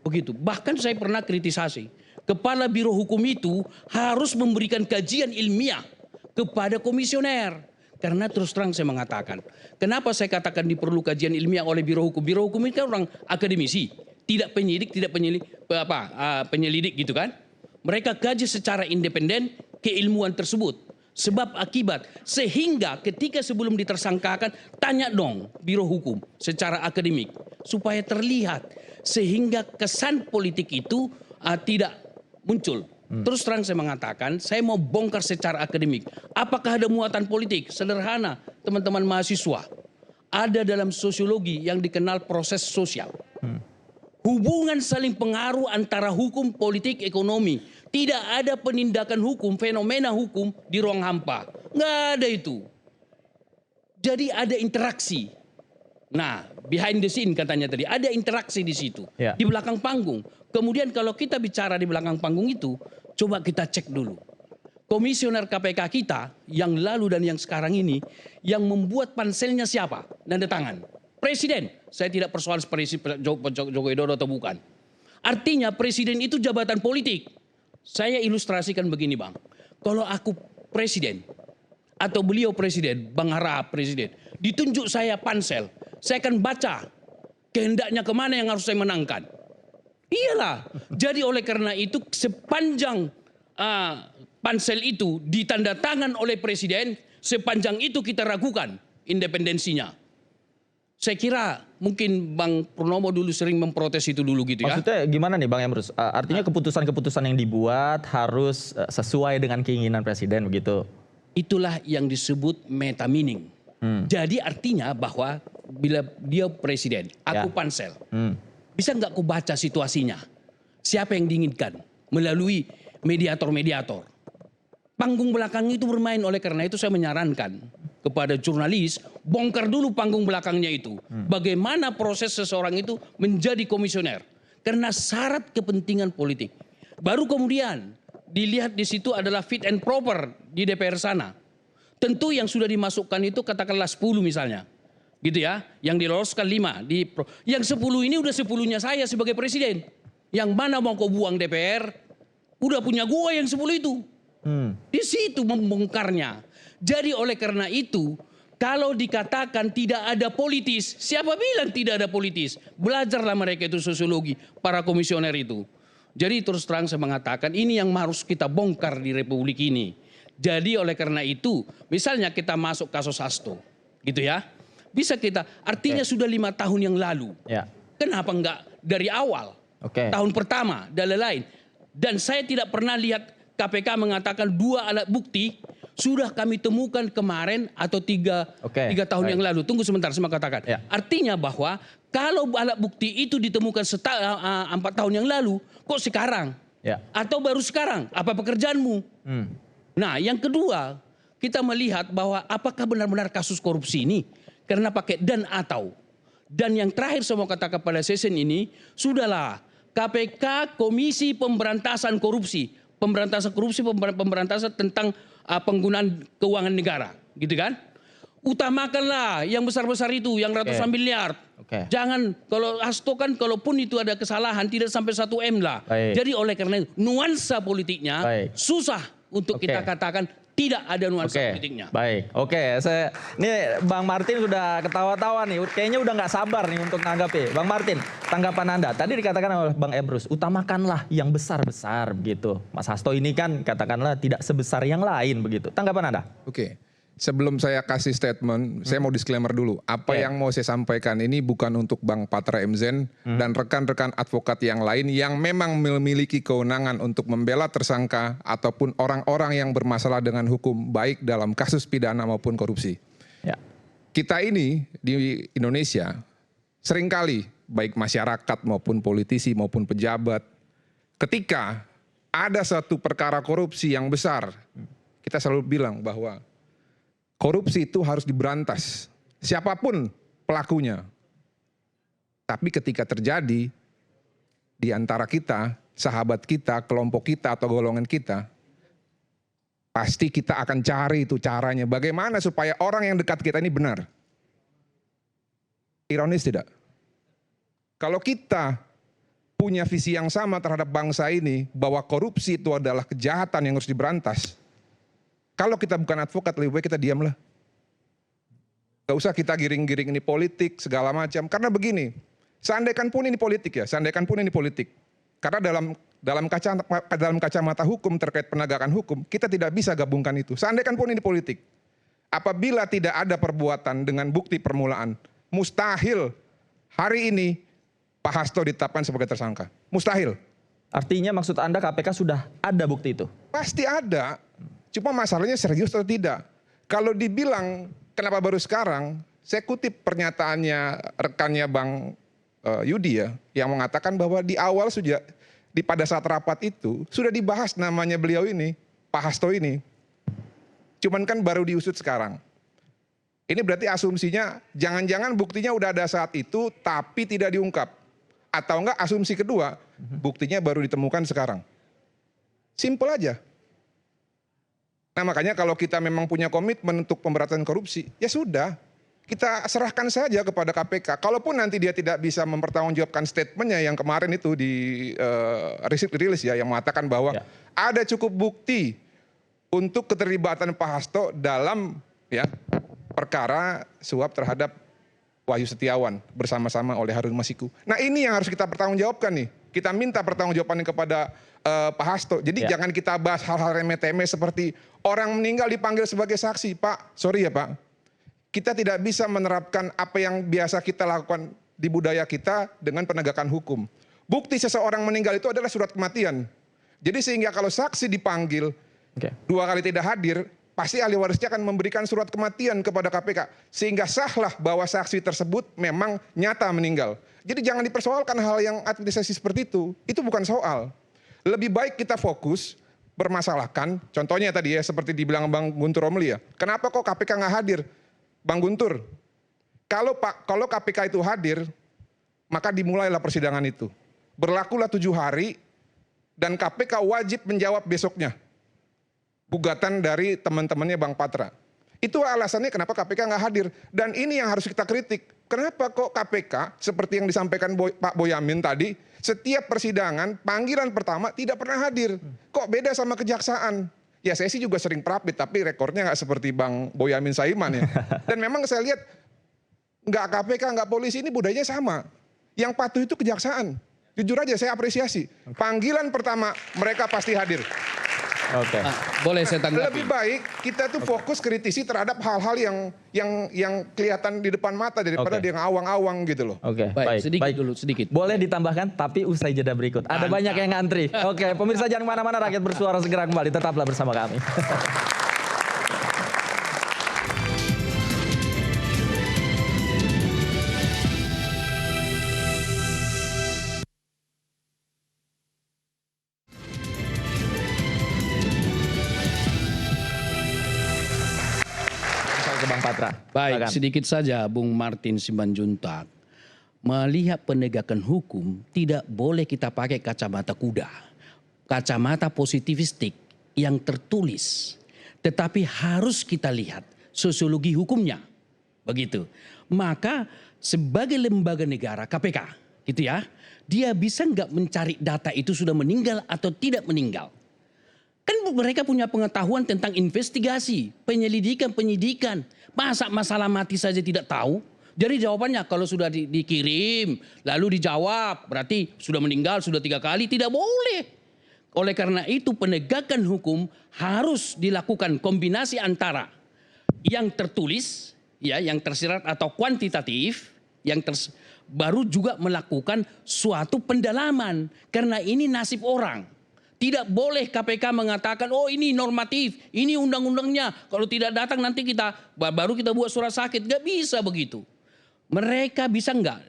S13: Begitu. Bahkan saya pernah kritisasi. Kepala Biro Hukum itu harus memberikan kajian ilmiah kepada komisioner. Karena terus terang saya mengatakan, kenapa saya katakan diperlu kajian ilmiah oleh Biro Hukum? Biro Hukum ini kan orang akademisi, tidak penyelidik gitu kan? Mereka kaji secara independen keilmuan tersebut, sebab akibat, sehingga ketika sebelum ditersangkakan tanya dong Biro Hukum secara akademik supaya terlihat, sehingga kesan politik itu tidak muncul. Terus terang saya mengatakan, saya mau bongkar secara akademik. Apakah ada muatan politik? Sederhana, teman-teman mahasiswa. Ada dalam sosiologi yang dikenal proses sosial. Hubungan saling pengaruh antara hukum, politik, ekonomi. Tidak ada penindakan hukum, fenomena hukum di ruang hampa. Nggak ada itu. Jadi ada interaksi. Nah, behind the scene katanya tadi, ada interaksi di situ. Di belakang panggung. Kemudian kalau kita bicara di belakang panggung itu, coba kita cek dulu. Komisioner KPK kita yang lalu dan yang sekarang ini, yang membuat panselnya siapa? Nanda tangan. Presiden. Saya tidak persoalan Joko Widodo atau bukan. Artinya presiden itu jabatan politik. Saya ilustrasikan begini Bang. Kalau aku presiden, atau beliau presiden, Bang Harahap presiden, ditunjuk saya pansel, saya akan baca kehendaknya kemana yang harus saya menangkan. Iyalah. Jadi oleh karena itu sepanjang pansel itu ditanda tangan oleh presiden, sepanjang itu kita ragukan independensinya. Saya kira mungkin Bang Purnomo dulu sering memprotes itu dulu gitu ya.
S8: Maksudnya gimana nih Bang Emrus? Artinya keputusan-keputusan yang dibuat harus sesuai dengan keinginan presiden begitu?
S13: Itulah yang disebut meta meaning. Jadi artinya bahwa bila dia presiden, aku pansel. Bisa nggak aku baca situasinya? Siapa yang diinginkan? Melalui mediator-mediator. Panggung belakang itu bermain, oleh karena itu saya menyarankan kepada jurnalis, bongkar dulu panggung belakangnya itu. Bagaimana proses seseorang itu menjadi komisioner. Karena syarat kepentingan politik. Baru kemudian dilihat di situ adalah fit and proper di DPR sana. Tentu yang sudah dimasukkan itu katakanlah 10 misalnya. Gitu ya, yang diloloskan 5. Yang 10 ini udah 10-nya saya sebagai presiden. Yang mana mau kau buang DPR, udah punya gua yang 10 itu. Di situ membongkarnya. Jadi oleh karena itu, kalau dikatakan tidak ada politis, siapa bilang tidak ada politis? Belajarlah mereka itu sosiologi, para komisioner itu. Jadi terus terang saya mengatakan ini yang harus kita bongkar di Republik ini. Jadi oleh karena itu, misalnya kita masuk kasus Hasto, gitu ya. Bisa kita, artinya sudah 5 tahun yang lalu. Kenapa enggak dari awal? Tahun pertama dan lain-lain. Dan saya tidak pernah lihat KPK mengatakan 2 alat bukti sudah kami temukan kemarin atau 3 tahun yang lalu. Tunggu sebentar, saya mau katakan. Artinya bahwa kalau alat bukti itu ditemukan 4 tahun yang lalu, kok sekarang? Atau baru sekarang? Apa pekerjaanmu? Nah, yang kedua, kita melihat bahwa apakah benar-benar kasus korupsi ini karena pakai dan atau. Dan yang terakhir saya mau katakan pada sesi ini, sudahlah KPK Komisi Pemberantasan Korupsi. Pemberantasan korupsi, pemberantasan tentang penggunaan keuangan negara. Gitu kan? Utamakanlah yang besar-besar itu, yang ratusan miliar. Jangan, kalau Hasto kan kalaupun itu ada kesalahan tidak sampai 1 M lah. Jadi oleh karena itu nuansa politiknya susah untuk kita katakan tidak ada nuansa politiknya.
S8: Baik, ini Bang Martin sudah ketawa-tawa nih, kayaknya udah nggak sabar nih untuk menanggapi. Bang Martin, tanggapan Anda, tadi dikatakan oleh Bang Emrus, utamakanlah yang besar-besar begitu. Mas Hasto ini kan katakanlah tidak sebesar yang lain begitu. Tanggapan Anda?
S5: Oke. Sebelum saya kasih statement, saya mau disclaimer dulu. Apa yang mau saya sampaikan ini bukan untuk Bang Patra M.Zen dan rekan-rekan advokat yang lain yang memang memiliki kewenangan untuk membela tersangka ataupun orang-orang yang bermasalah dengan hukum, baik dalam kasus pidana maupun korupsi.
S8: Ya.
S5: Kita ini di Indonesia seringkali, baik masyarakat maupun politisi maupun pejabat, ketika ada satu perkara korupsi yang besar, kita selalu bilang bahwa korupsi itu harus diberantas, siapapun pelakunya. Tapi ketika terjadi di antara kita, sahabat kita, kelompok kita atau golongan kita, pasti kita akan cari itu caranya. Bagaimana supaya orang yang dekat kita ini benar. Ironis tidak? Kalau kita punya visi yang sama terhadap bangsa ini, bahwa korupsi itu adalah kejahatan yang harus diberantas, kalau kita bukan advokat, lebih baik kita diamlah. Gak usah kita giring-giring ini politik, segala macam. Karena begini, seandaikan pun ini politik ya, seandaikan pun ini politik. Karena dalam kacamata hukum terkait penegakan hukum, kita tidak bisa gabungkan itu. Seandaikan pun ini politik. Apabila tidak ada perbuatan dengan bukti permulaan, mustahil hari ini Pak Hasto ditetapkan sebagai tersangka. Mustahil.
S8: Artinya maksud Anda KPK sudah ada bukti itu?
S5: Pasti ada. Cuma masalahnya serius atau tidak. Kalau dibilang kenapa baru sekarang, saya kutip pernyataannya rekannya Bang Yudi ya, yang mengatakan bahwa di awal sudah, pada saat rapat itu, sudah dibahas namanya beliau ini, Pak Hasto ini. Cuman kan baru diusut sekarang. Ini berarti asumsinya, jangan-jangan buktinya udah ada saat itu, tapi tidak diungkap. Atau enggak asumsi kedua, buktinya baru ditemukan sekarang. Simpel aja. Nah makanya kalau kita memang punya komitmen untuk pemberantasan korupsi, ya sudah, kita serahkan saja kepada KPK. Kalaupun nanti dia tidak bisa mempertanggungjawabkan statementnya yang kemarin itu di rilis ya, yang mengatakan bahwa ada cukup bukti untuk keterlibatan Pak Hasto dalam ya perkara suap terhadap Wahyu Setiawan bersama-sama oleh Harun Masiku. Nah ini yang harus kita pertanggungjawabkan nih. Kita minta pertanggungjawabannya kepada Pak Hasto. Jadi jangan kita bahas hal-hal remeh-temeh seperti orang meninggal dipanggil sebagai saksi. Pak, sorry ya Pak, kita tidak bisa menerapkan apa yang biasa kita lakukan di budaya kita dengan penegakan hukum. Bukti seseorang meninggal itu adalah surat kematian. Jadi sehingga kalau saksi dipanggil 2 kali tidak hadir, pasti ahli warisnya akan memberikan surat kematian kepada KPK. Sehingga sahlah bahwa saksi tersebut memang nyata meninggal. Jadi jangan dipersoalkan hal yang administrasi seperti itu bukan soal. Lebih baik kita fokus bermasalahkan, contohnya tadi ya seperti dibilang Bang Guntur Romli ya, kenapa kok KPK nggak hadir? Bang Guntur, kalau KPK itu hadir, maka dimulailah persidangan itu. Berlakulah 7 hari dan KPK wajib menjawab besoknya. Gugatan dari teman-temannya Bang Patra. Itu alasannya kenapa KPK nggak hadir. Dan ini yang harus kita kritik. Kenapa kok KPK seperti yang disampaikan Pak Boyamin tadi, setiap persidangan panggilan pertama tidak pernah hadir. Kok beda sama kejaksaan? Ya saya sih juga sering prapit, tapi rekornya nggak seperti Bang Boyamin Saiman ya. Dan memang saya lihat nggak KPK, nggak polisi, ini budayanya sama. Yang patuh itu kejaksaan. Jujur aja saya apresiasi. Panggilan pertama mereka pasti hadir.
S13: Oke. Boleh saya tanggapi.
S5: Lebih baik kita tuh fokus kritisi terhadap hal-hal yang kelihatan di depan mata daripada yang awang-awang gitu loh.
S8: Oke.
S13: Baik, sedikit.
S8: Boleh ditambahkan tapi usai jeda berikut. Ada banyak yang ngantri. Oke, pemirsa jangan kemana-mana, Rakyat Bersuara segera kembali. Tetaplah bersama kami.
S13: Baik, sedikit saja Bung Martin Simanjuntak. Melihat penegakan hukum tidak boleh kita pakai kacamata kuda. Kacamata positivistik yang tertulis. Tetapi harus kita lihat sosiologi hukumnya. Begitu. Maka sebagai lembaga negara KPK gitu ya, dia bisa nggak mencari data itu sudah meninggal atau tidak meninggal. Kan mereka punya pengetahuan tentang investigasi, penyidikan. Masa masalah mati saja tidak tahu? Jadi jawabannya kalau sudah dikirim, lalu dijawab, berarti sudah meninggal, sudah 3 kali, tidak boleh. Oleh karena itu penegakan hukum harus dilakukan kombinasi antara yang tertulis, ya, yang tersirat atau kuantitatif, baru juga melakukan suatu pendalaman. Karena ini nasib orang. Tidak boleh KPK mengatakan, oh ini normatif, ini undang-undangnya. Kalau tidak datang nanti baru kita buat surat sakit. Gak bisa begitu. Mereka bisa enggak,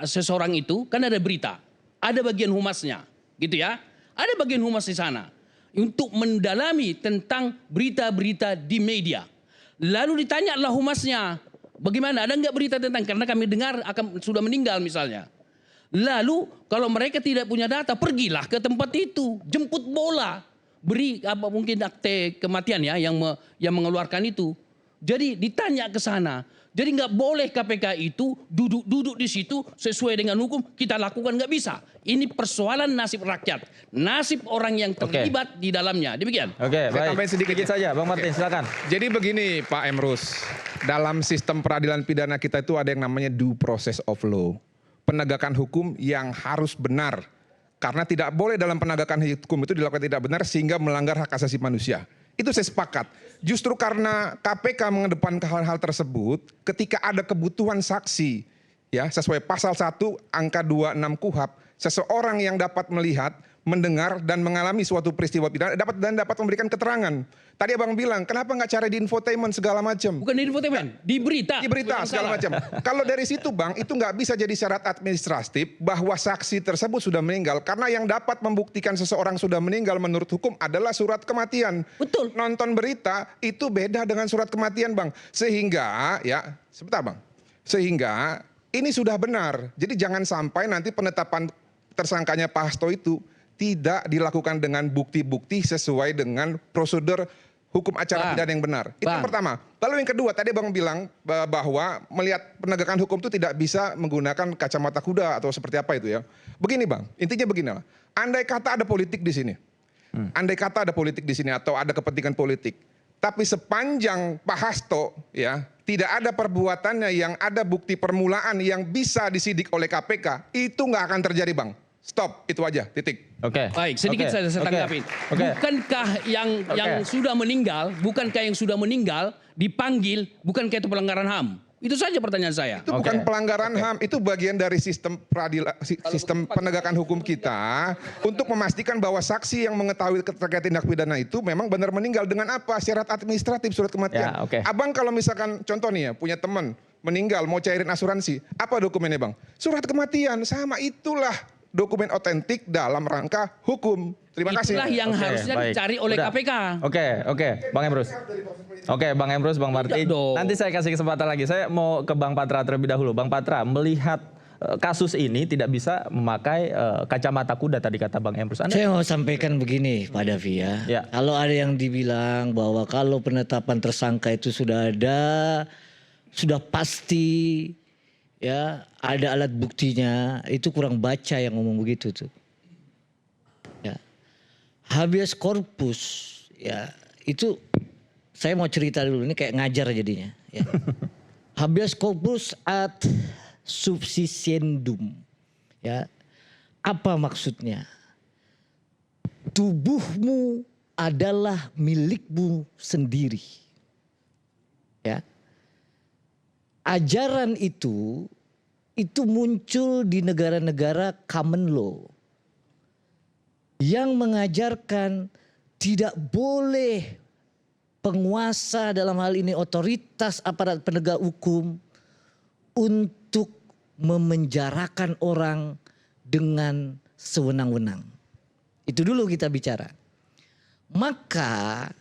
S13: seseorang itu kan ada berita, ada bagian humasnya, gitu ya. Ada bagian humas di sana untuk mendalami tentang berita-berita di media. Lalu ditanyalah humasnya, bagaimana, ada enggak berita tentang, karena kami dengar sudah meninggal misalnya. Lalu kalau mereka tidak punya data, pergilah ke tempat itu, jemput bola, beri mungkin akte kematian ya yang mengeluarkan itu. Jadi ditanya ke sana. Jadi nggak boleh KPK itu duduk di situ sesuai dengan hukum kita lakukan, nggak bisa. Ini persoalan nasib rakyat, nasib orang yang terlibat di dalamnya. Demikian.
S14: Oke, baik. Tambahin sedikit saja, Bang Martin, silakan.
S5: Jadi begini, Pak Emrus, dalam sistem peradilan pidana kita itu ada yang namanya due process of law, penegakan hukum yang harus benar. Karena tidak boleh dalam penegakan hukum itu dilakukan tidak benar sehingga melanggar hak asasi manusia. Itu saya sepakat. Justru karena KPK mengedepankan hal-hal tersebut, ketika ada kebutuhan saksi, ya sesuai pasal 1 angka 26 KUHP, seseorang yang dapat melihat, mendengar dan mengalami suatu peristiwa pidana dapat memberikan keterangan. Tadi Abang bilang, kenapa nggak cari di infotainment segala macam?
S13: Bukan di infotainment, di berita.
S5: Di berita segala macam. Kalau dari situ Bang, itu nggak bisa jadi syarat administratif bahwa saksi tersebut sudah meninggal. Karena yang dapat membuktikan seseorang sudah meninggal menurut hukum adalah surat kematian.
S13: Betul.
S5: Nonton berita itu beda dengan surat kematian Bang. Sehingga, ya sebentar Bang. Sehingga ini sudah benar. Jadi jangan sampai nanti penetapan tersangkanya Pak Hasto itu tidak dilakukan dengan bukti-bukti sesuai dengan prosedur hukum acara pidana yang benar. Itu yang pertama. Lalu yang kedua, tadi Bang bilang bahwa melihat penegakan hukum itu tidak bisa menggunakan kacamata kuda atau seperti apa itu ya. Begini Bang, intinya beginilah. Andai kata ada politik di sini. Andai kata ada politik di sini atau ada kepentingan politik. Tapi sepanjang Pak Hasto ya tidak ada perbuatannya yang ada bukti permulaan yang bisa disidik oleh KPK, itu nggak akan terjadi Bang. Stop, itu aja, titik.
S13: Oke. Baik, sedikit saya tanggapin. Bukankah yang sudah meninggal, dipanggil, bukankah itu pelanggaran HAM? Itu saja pertanyaan saya.
S5: Itu bukan pelanggaran HAM, itu bagian dari sistem penegakan hukum kita untuk memastikan bahwa saksi yang mengetahui terkait tindak pidana itu memang benar meninggal dengan apa? Syarat administratif, surat kematian. Abang kalau misalkan contoh nih ya, punya teman meninggal mau cairin asuransi, apa dokumennya Bang? Surat kematian, sama itulah dokumen otentik dalam rangka hukum. Terima kasih.
S13: Itulah yang harusnya dicari oleh KPK.
S14: Oke, Bang Emrus. Oke, Bang Emrus, Bang Martin. Nanti saya kasih kesempatan lagi. Saya mau ke Bang Patra terlebih dahulu. Bang Patra, melihat kasus ini tidak bisa memakai kacamata kuda tadi kata Bang Emrus.
S10: Saya mau sampaikan begini Pak Davi ya. Kalau ada yang dibilang bahwa kalau penetapan tersangka itu sudah ada, sudah pasti, ya ada alat buktinya, itu kurang baca yang ngomong begitu tuh. Ya. Habeas corpus ya itu saya mau cerita dulu, ini kayak ngajar jadinya. Ya. Habeas corpus ad subsistendum. Ya. Apa maksudnya? Tubuhmu adalah milikmu sendiri. Ya. Ajaran itu muncul di negara-negara common law yang mengajarkan tidak boleh penguasa, dalam hal ini otoritas aparat penegak hukum, untuk memenjarakan orang dengan sewenang-wenang. Itu dulu kita bicara. Maka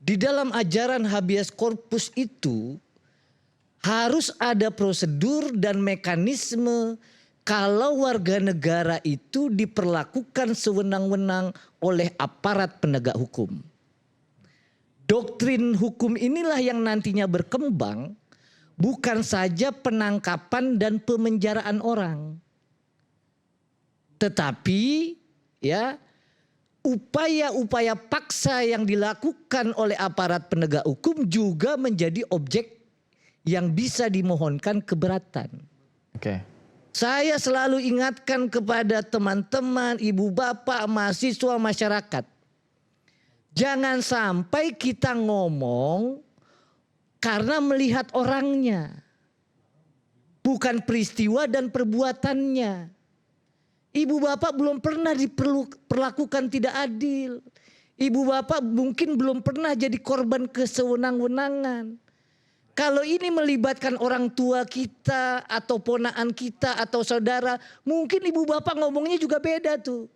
S10: di dalam ajaran habeas corpus itu harus ada prosedur dan mekanisme kalau warga negara itu diperlakukan sewenang-wenang oleh aparat penegak hukum. Doktrin hukum inilah yang nantinya berkembang, bukan saja penangkapan dan pemenjaraan orang. Tetapi ya upaya-upaya paksa yang dilakukan oleh aparat penegak hukum juga menjadi objek yang bisa dimohonkan keberatan.
S14: Oke.
S10: Saya selalu ingatkan kepada teman-teman, ibu bapak, mahasiswa, masyarakat. Jangan sampai kita ngomong karena melihat orangnya. Bukan peristiwa dan perbuatannya. Ibu bapak belum pernah diperlakukan tidak adil. Ibu bapak mungkin belum pernah jadi korban kesewenang-wenangan. Kalau ini melibatkan orang tua kita atau ponaan kita atau saudara, mungkin ibu bapak ngomongnya juga beda tuh.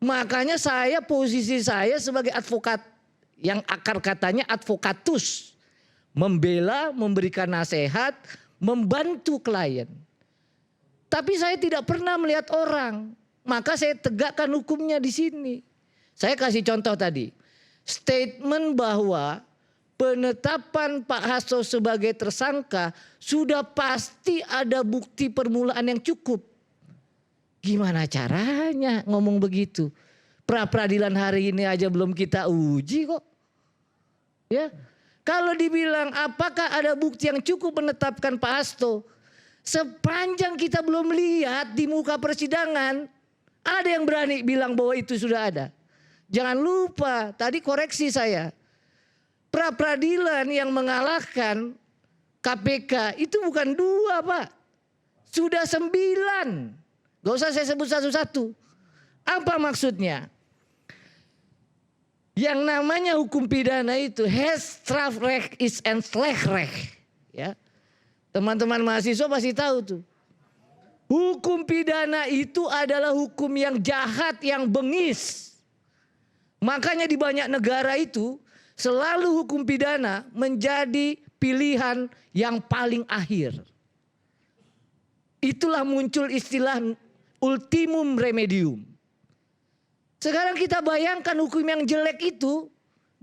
S10: Makanya posisi saya sebagai advokat, yang akar katanya advokatus, membela, memberikan nasihat, membantu klien. Tapi saya tidak pernah melihat orang, maka saya tegakkan hukumnya di sini. Saya kasih contoh tadi, statement bahwa penetapan Pak Hasto sebagai tersangka sudah pasti ada bukti permulaan yang cukup. Gimana caranya ngomong begitu? Pra-peradilan hari ini aja belum kita uji kok. Ya. Kalau dibilang apakah ada bukti yang cukup menetapkan Pak Hasto? Sepanjang kita belum lihat di muka persidangan, ada yang berani bilang bahwa itu sudah ada. Jangan lupa, tadi koreksi saya. Pra-peradilan yang mengalahkan KPK itu bukan 2, Pak. Sudah 9. Gak usah saya sebut satu-satu. Apa maksudnya? Yang namanya hukum pidana itu strafrecht is en slechtrecht. Ya. Teman-teman mahasiswa pasti tahu tuh. Hukum pidana itu adalah hukum yang jahat, yang bengis. Makanya di banyak negara itu selalu hukum pidana menjadi pilihan yang paling akhir. Itulah muncul istilah ultimum remedium. Sekarang kita bayangkan hukum yang jelek itu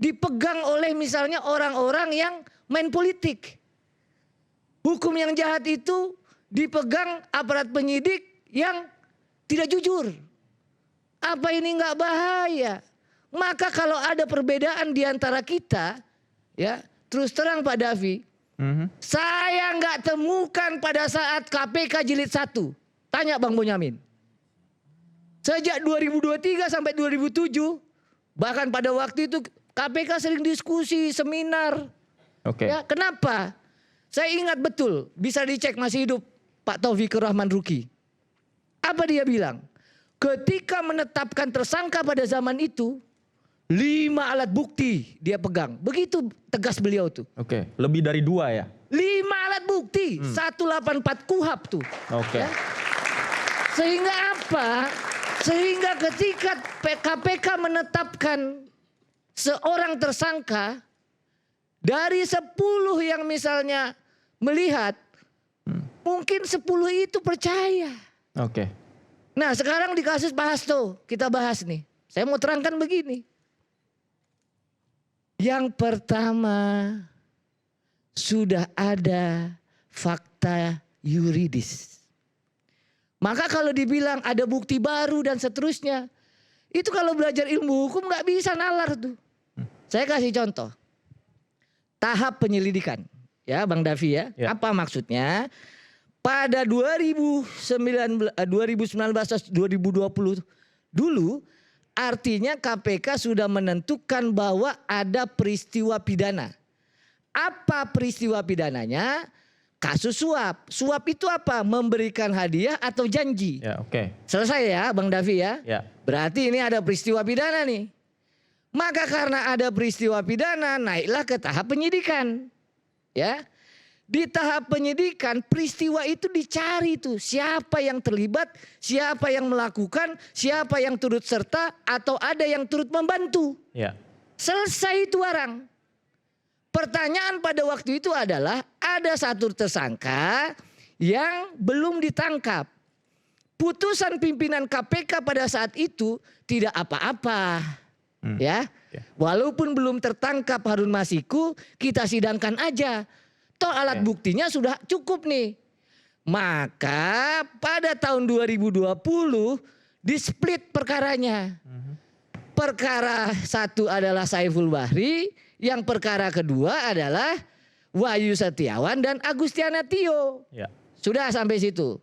S10: dipegang oleh misalnya orang-orang yang main politik. Hukum yang jahat itu dipegang aparat penyidik yang tidak jujur. Apa ini enggak bahaya? Maka kalau ada perbedaan di antara kita, ya terus terang Pak Davi, saya enggak temukan pada saat KPK jilid 1. Tanya Bang Bonyamin. Sejak 2023 sampai 2007, bahkan pada waktu itu KPK sering diskusi, seminar.
S14: Oke.
S10: Ya, kenapa? Saya ingat betul, bisa dicek masih hidup Pak Taufikur Rahman Ruki. Apa dia bilang? Ketika menetapkan tersangka pada zaman itu, 5 alat bukti dia pegang. Begitu tegas beliau tuh.
S14: Oke, lebih dari 2 ya?
S10: 5 alat bukti, 184 KUHP tuh.
S14: Oke.
S10: Ya. Sehingga apa? Sehingga ketika KPK menetapkan seorang tersangka, dari 10 yang misalnya melihat, mungkin 10 itu percaya.
S14: Oke.
S10: Nah sekarang di kasus Pak Hasto kita bahas nih. Saya mau terangkan begini. Yang pertama, sudah ada fakta yuridis. Maka kalau dibilang ada bukti baru dan seterusnya, itu kalau belajar ilmu hukum gak bisa nalar tuh. Saya kasih contoh. Tahap penyelidikan. Ya Bang Davi ya. Apa maksudnya? Pada 2019-2020 dulu, artinya KPK sudah menentukan bahwa ada peristiwa pidana. Apa peristiwa pidananya? Kasus suap. Suap itu apa? Memberikan hadiah atau janji.
S14: Ya, oke.
S10: Selesai ya Bang Davi ya.
S14: Ya.
S10: Berarti ini ada peristiwa pidana nih. Maka karena ada peristiwa pidana, naiklah ke tahap penyidikan. Ya. Di tahap penyidikan peristiwa itu dicari tuh, siapa yang terlibat, siapa yang melakukan, siapa yang turut serta atau ada yang turut membantu.
S14: Ya.
S10: Selesai itu orang. Pertanyaan pada waktu itu adalah ada satu tersangka yang belum ditangkap. Putusan pimpinan KPK pada saat itu tidak apa-apa. Ya. Walaupun belum tertangkap Harun Masiku, kita sidangkan aja. Toh alat buktinya sudah cukup nih. Maka pada tahun 2020 di split perkaranya. perkara satu adalah Saiful Bahri, yang perkara kedua adalah Wahyu Setiawan dan Agustiana Tio.
S14: Ya.
S10: Sudah sampai situ.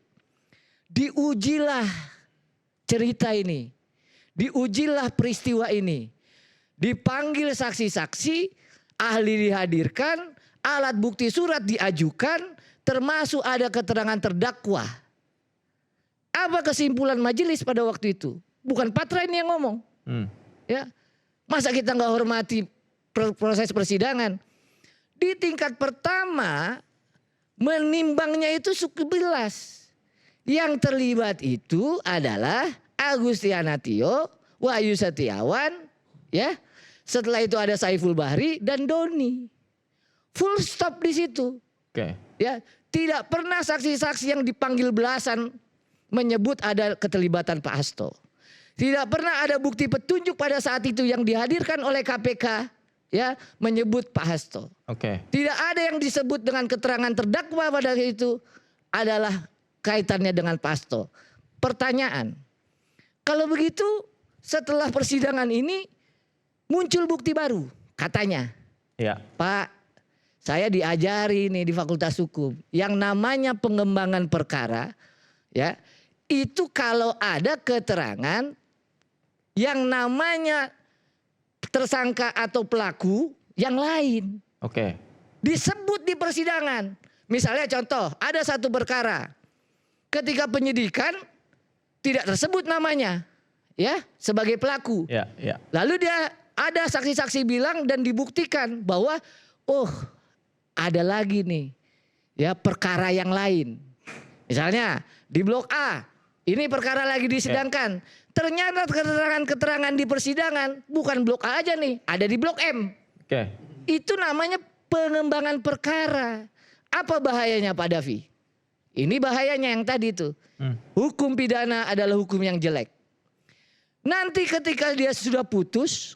S10: Diujilah cerita ini. Diujilah peristiwa ini. Dipanggil saksi-saksi, ahli dihadirkan, alat bukti surat diajukan, termasuk ada keterangan terdakwa. Apa kesimpulan majelis pada waktu itu? Bukan Patra ini yang ngomong. Ya, masa kita nggak hormati proses persidangan? Di tingkat pertama menimbangnya itu 11. Yang terlibat itu adalah Agustiana Tio, Wahyu Setiawan, ya. Setelah itu ada Saiful Bahri dan Doni. Full stop di situ.
S14: Oke.
S10: Ya, tidak pernah saksi-saksi yang dipanggil belasan menyebut ada keterlibatan Pak Hasto. Tidak pernah ada bukti petunjuk pada saat itu yang dihadirkan oleh KPK ya menyebut Pak Hasto.
S14: Oke.
S10: Tidak ada yang disebut dengan keterangan terdakwa pada itu adalah kaitannya dengan Pak Hasto. Pertanyaan, kalau begitu setelah persidangan ini muncul bukti baru katanya.
S14: Ya.
S10: Pak, saya diajari nih di Fakultas Hukum yang namanya pengembangan perkara ya itu kalau ada keterangan yang namanya tersangka atau pelaku yang lain.
S14: Oke.
S10: Disebut di persidangan. Misalnya contoh, ada satu perkara. Ketika penyidikan tidak tersebut namanya ya sebagai pelaku.
S14: Ya, ya.
S10: Lalu dia ada saksi-saksi bilang dan dibuktikan bahwa oh, ada lagi nih ya perkara yang lain. Misalnya di blok A, ini perkara lagi disidangkan. Ternyata keterangan-keterangan di persidangan bukan blok A aja nih, ada di blok M.
S14: Oke.
S10: Itu namanya pengembangan perkara. Apa bahayanya Pak Davi? Ini bahayanya yang tadi itu. Hukum pidana adalah hukum yang jelek. Nanti ketika dia sudah putus,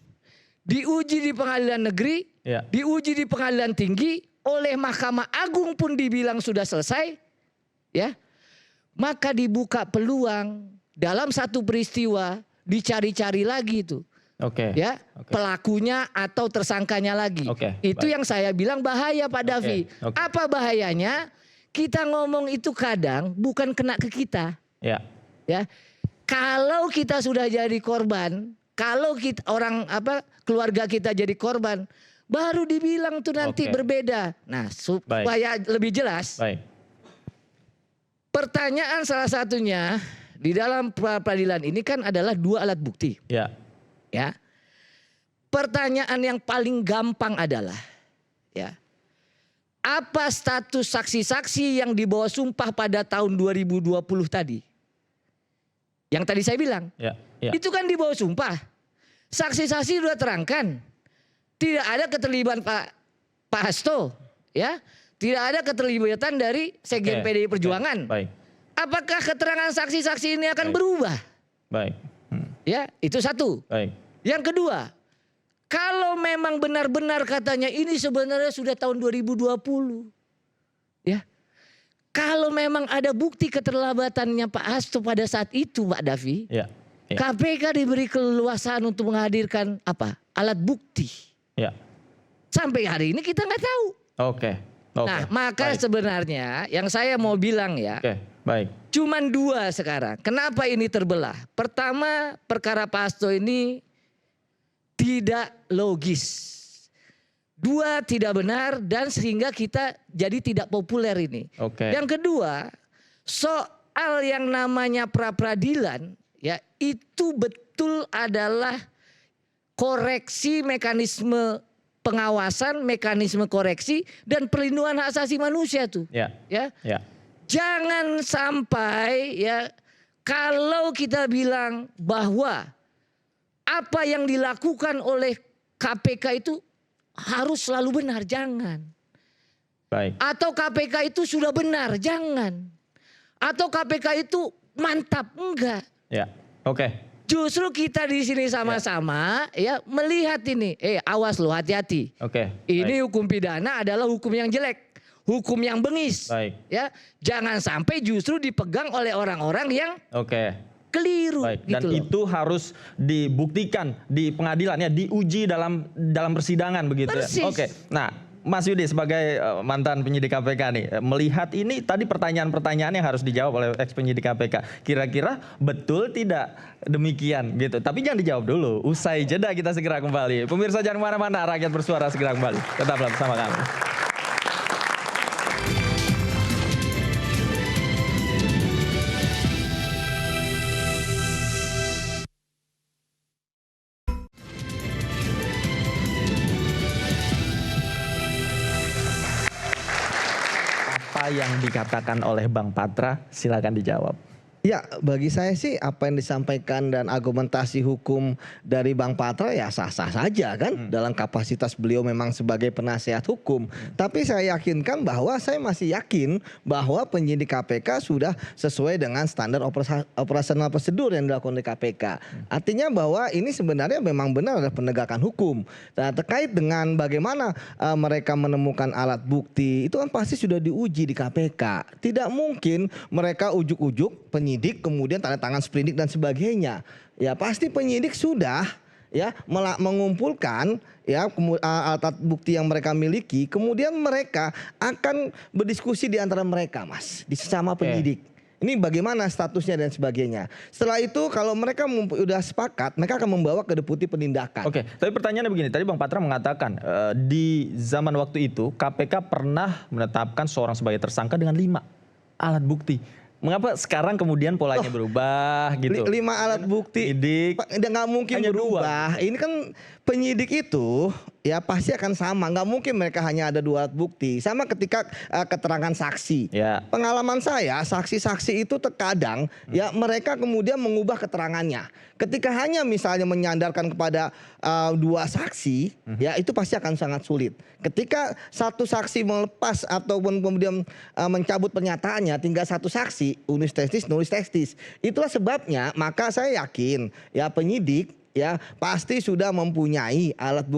S10: diuji di pengadilan negeri,
S14: ya.
S10: diuji di pengadilan tinggi, oleh Mahkamah Agung pun dibilang sudah selesai, ya. Maka dibuka peluang dalam satu peristiwa dicari-cari lagi itu.
S14: Oke.
S10: Ya, pelakunya atau tersangkanya lagi.
S14: Oke,
S10: Itu
S14: baik.
S10: yang saya bilang bahaya Pak Davi.
S14: Oke.
S10: Apa bahayanya? Kita ngomong itu kadang bukan kena ke kita.
S14: Ya.
S10: Ya. Kalau kita sudah jadi korban, kalau kita keluarga kita jadi korban, baru dibilang tuh nanti
S14: Oke.
S10: berbeda. Nah, supaya lebih jelas.
S14: Baik.
S10: Pertanyaan salah satunya di dalam peradilan ini kan adalah 2 alat bukti.
S14: Ya.
S10: Ya. Pertanyaan yang paling gampang adalah ya. Apa status saksi-saksi yang dibawa sumpah pada tahun 2020 tadi? Yang tadi saya bilang.
S14: Ya. Ya.
S10: Itu kan dibawa sumpah. Saksi-saksi sudah terangkan. Tidak ada keterlibatan Pak Hasto, ya. Tidak ada keterlibatan dari Sekjen PDI Perjuangan.
S14: Baik.
S10: Apakah keterangan saksi-saksi ini akan berubah?
S14: Baik.
S10: Ya, itu satu.
S14: Baik.
S10: Yang kedua, kalau memang benar-benar katanya ini sebenarnya sudah tahun 2020. Ya. Kalau memang ada bukti keterlibatannya Pak Hasto pada saat itu, Pak Davi,
S14: Ya. Ya.
S10: KPK diberi keleluasaan untuk menghadirkan apa? Alat bukti.
S14: Ya.
S10: Sampai hari ini kita nggak tahu.
S14: Oke. Oke.
S10: Nah, maka sebenarnya yang saya mau bilang ya,
S14: Oke, baik.
S10: cuman 2 sekarang. Kenapa ini terbelah? Pertama, perkara Pak Hasto ini tidak logis. 2, tidak benar dan sehingga kita jadi tidak populer ini.
S14: Oke.
S10: Yang kedua, soal yang namanya pra-peradilan ya itu betul adalah koreksi mekanisme pengawasan, mekanisme koreksi dan perlindungan hak asasi manusia tuh.
S14: Ya.
S10: Ya.
S14: Ya.
S10: Jangan sampai ya kalau kita bilang bahwa apa yang dilakukan oleh KPK itu harus selalu benar, jangan.
S14: Baik.
S10: Atau KPK itu sudah benar, jangan. Atau KPK itu mantap, enggak.
S14: Ya. Oke.
S10: Justru kita di sini sama-sama ya melihat ini, awas lo, hati-hati.
S14: Oke.
S10: Ini hukum pidana adalah hukum yang jelek, hukum yang bengis.
S14: Baik.
S10: Ya, jangan sampai justru dipegang oleh orang-orang yang
S14: Oke.
S15: keliru.
S14: Baik, dan
S15: gitu loh.
S14: itu harus dibuktikan di pengadilan ya, diuji dalam persidangan begitu
S15: Persis.
S14: ya. Oke. Nah, Mas Yudi sebagai mantan penyidik KPK nih, melihat ini tadi pertanyaan-pertanyaan yang harus dijawab oleh ex penyidik KPK. Kira-kira betul tidak demikian gitu? Tapi jangan dijawab dulu. Usai jeda kita segera kembali. Pemirsa jangan kemana-mana, Rakyat Bersuara segera kembali. Tetaplah bersama kami. Yang dikatakan oleh Bang Patra, silakan dijawab.
S9: Ya, bagi saya sih apa yang disampaikan dan argumentasi hukum dari Bang Patra ya sah-sah saja kan dalam kapasitas beliau memang sebagai penasehat hukum. Tapi saya yakinkan bahwa saya masih yakin bahwa penyidik KPK sudah sesuai dengan standar operasional prosedur yang dilakukan oleh KPK. Artinya bahwa ini sebenarnya memang benar ada penegakan hukum. Nah, terkait dengan bagaimana mereka menemukan alat bukti itu kan pasti sudah diuji di KPK. Tidak mungkin mereka ujuk-ujuk penyidik kemudian tanda tangan sprindik dan sebagainya. Ya pasti penyidik sudah ya mengumpulkan ya alat bukti yang mereka miliki, kemudian mereka akan berdiskusi di antara mereka, Mas, di sesama penyidik. Ini bagaimana statusnya dan sebagainya. Setelah itu kalau mereka sudah sepakat, mereka akan membawa ke deputi penindakan.
S14: Oke, tapi pertanyaannya begini, tadi Bang Patra mengatakan di zaman waktu itu KPK pernah menetapkan seorang sebagai tersangka dengan 5 alat bukti. Mengapa sekarang kemudian polanya berubah gitu?
S9: 5 alat bukti, nggak mungkin hanya berubah. 2. Ini kan penyidik itu ya pasti akan sama. Nggak mungkin mereka hanya ada 2 alat bukti. Sama ketika keterangan saksi.
S14: Ya.
S9: Pengalaman saya, saksi-saksi itu terkadang ya mereka kemudian mengubah keterangannya. Ketika hanya misalnya menyandarkan kepada 2 saksi, ya itu pasti akan sangat sulit. Ketika satu saksi melepas ataupun kemudian mencabut pernyataannya, tinggal 1 saksi, unus testis, nulis testis. Itulah sebabnya maka saya yakin ya penyidik ya pasti sudah mempunyai alat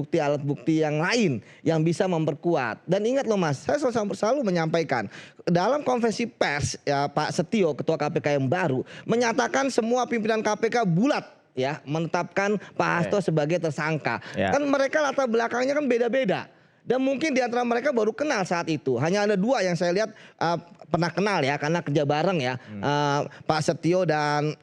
S9: bukti yang lain yang bisa memperkuat. Dan ingat loh Mas, saya selalu menyampaikan dalam konferensi pers ya Pak Setio ketua KPK yang baru menyatakan semua pimpinan KPK bulat ya menetapkan Pak Hasto sebagai tersangka. Kan mereka latar belakangnya kan beda-beda. Dan mungkin di antara mereka baru kenal saat itu. Hanya ada 2 yang saya lihat pernah kenal ya karena kerja bareng ya. Pak Setio dan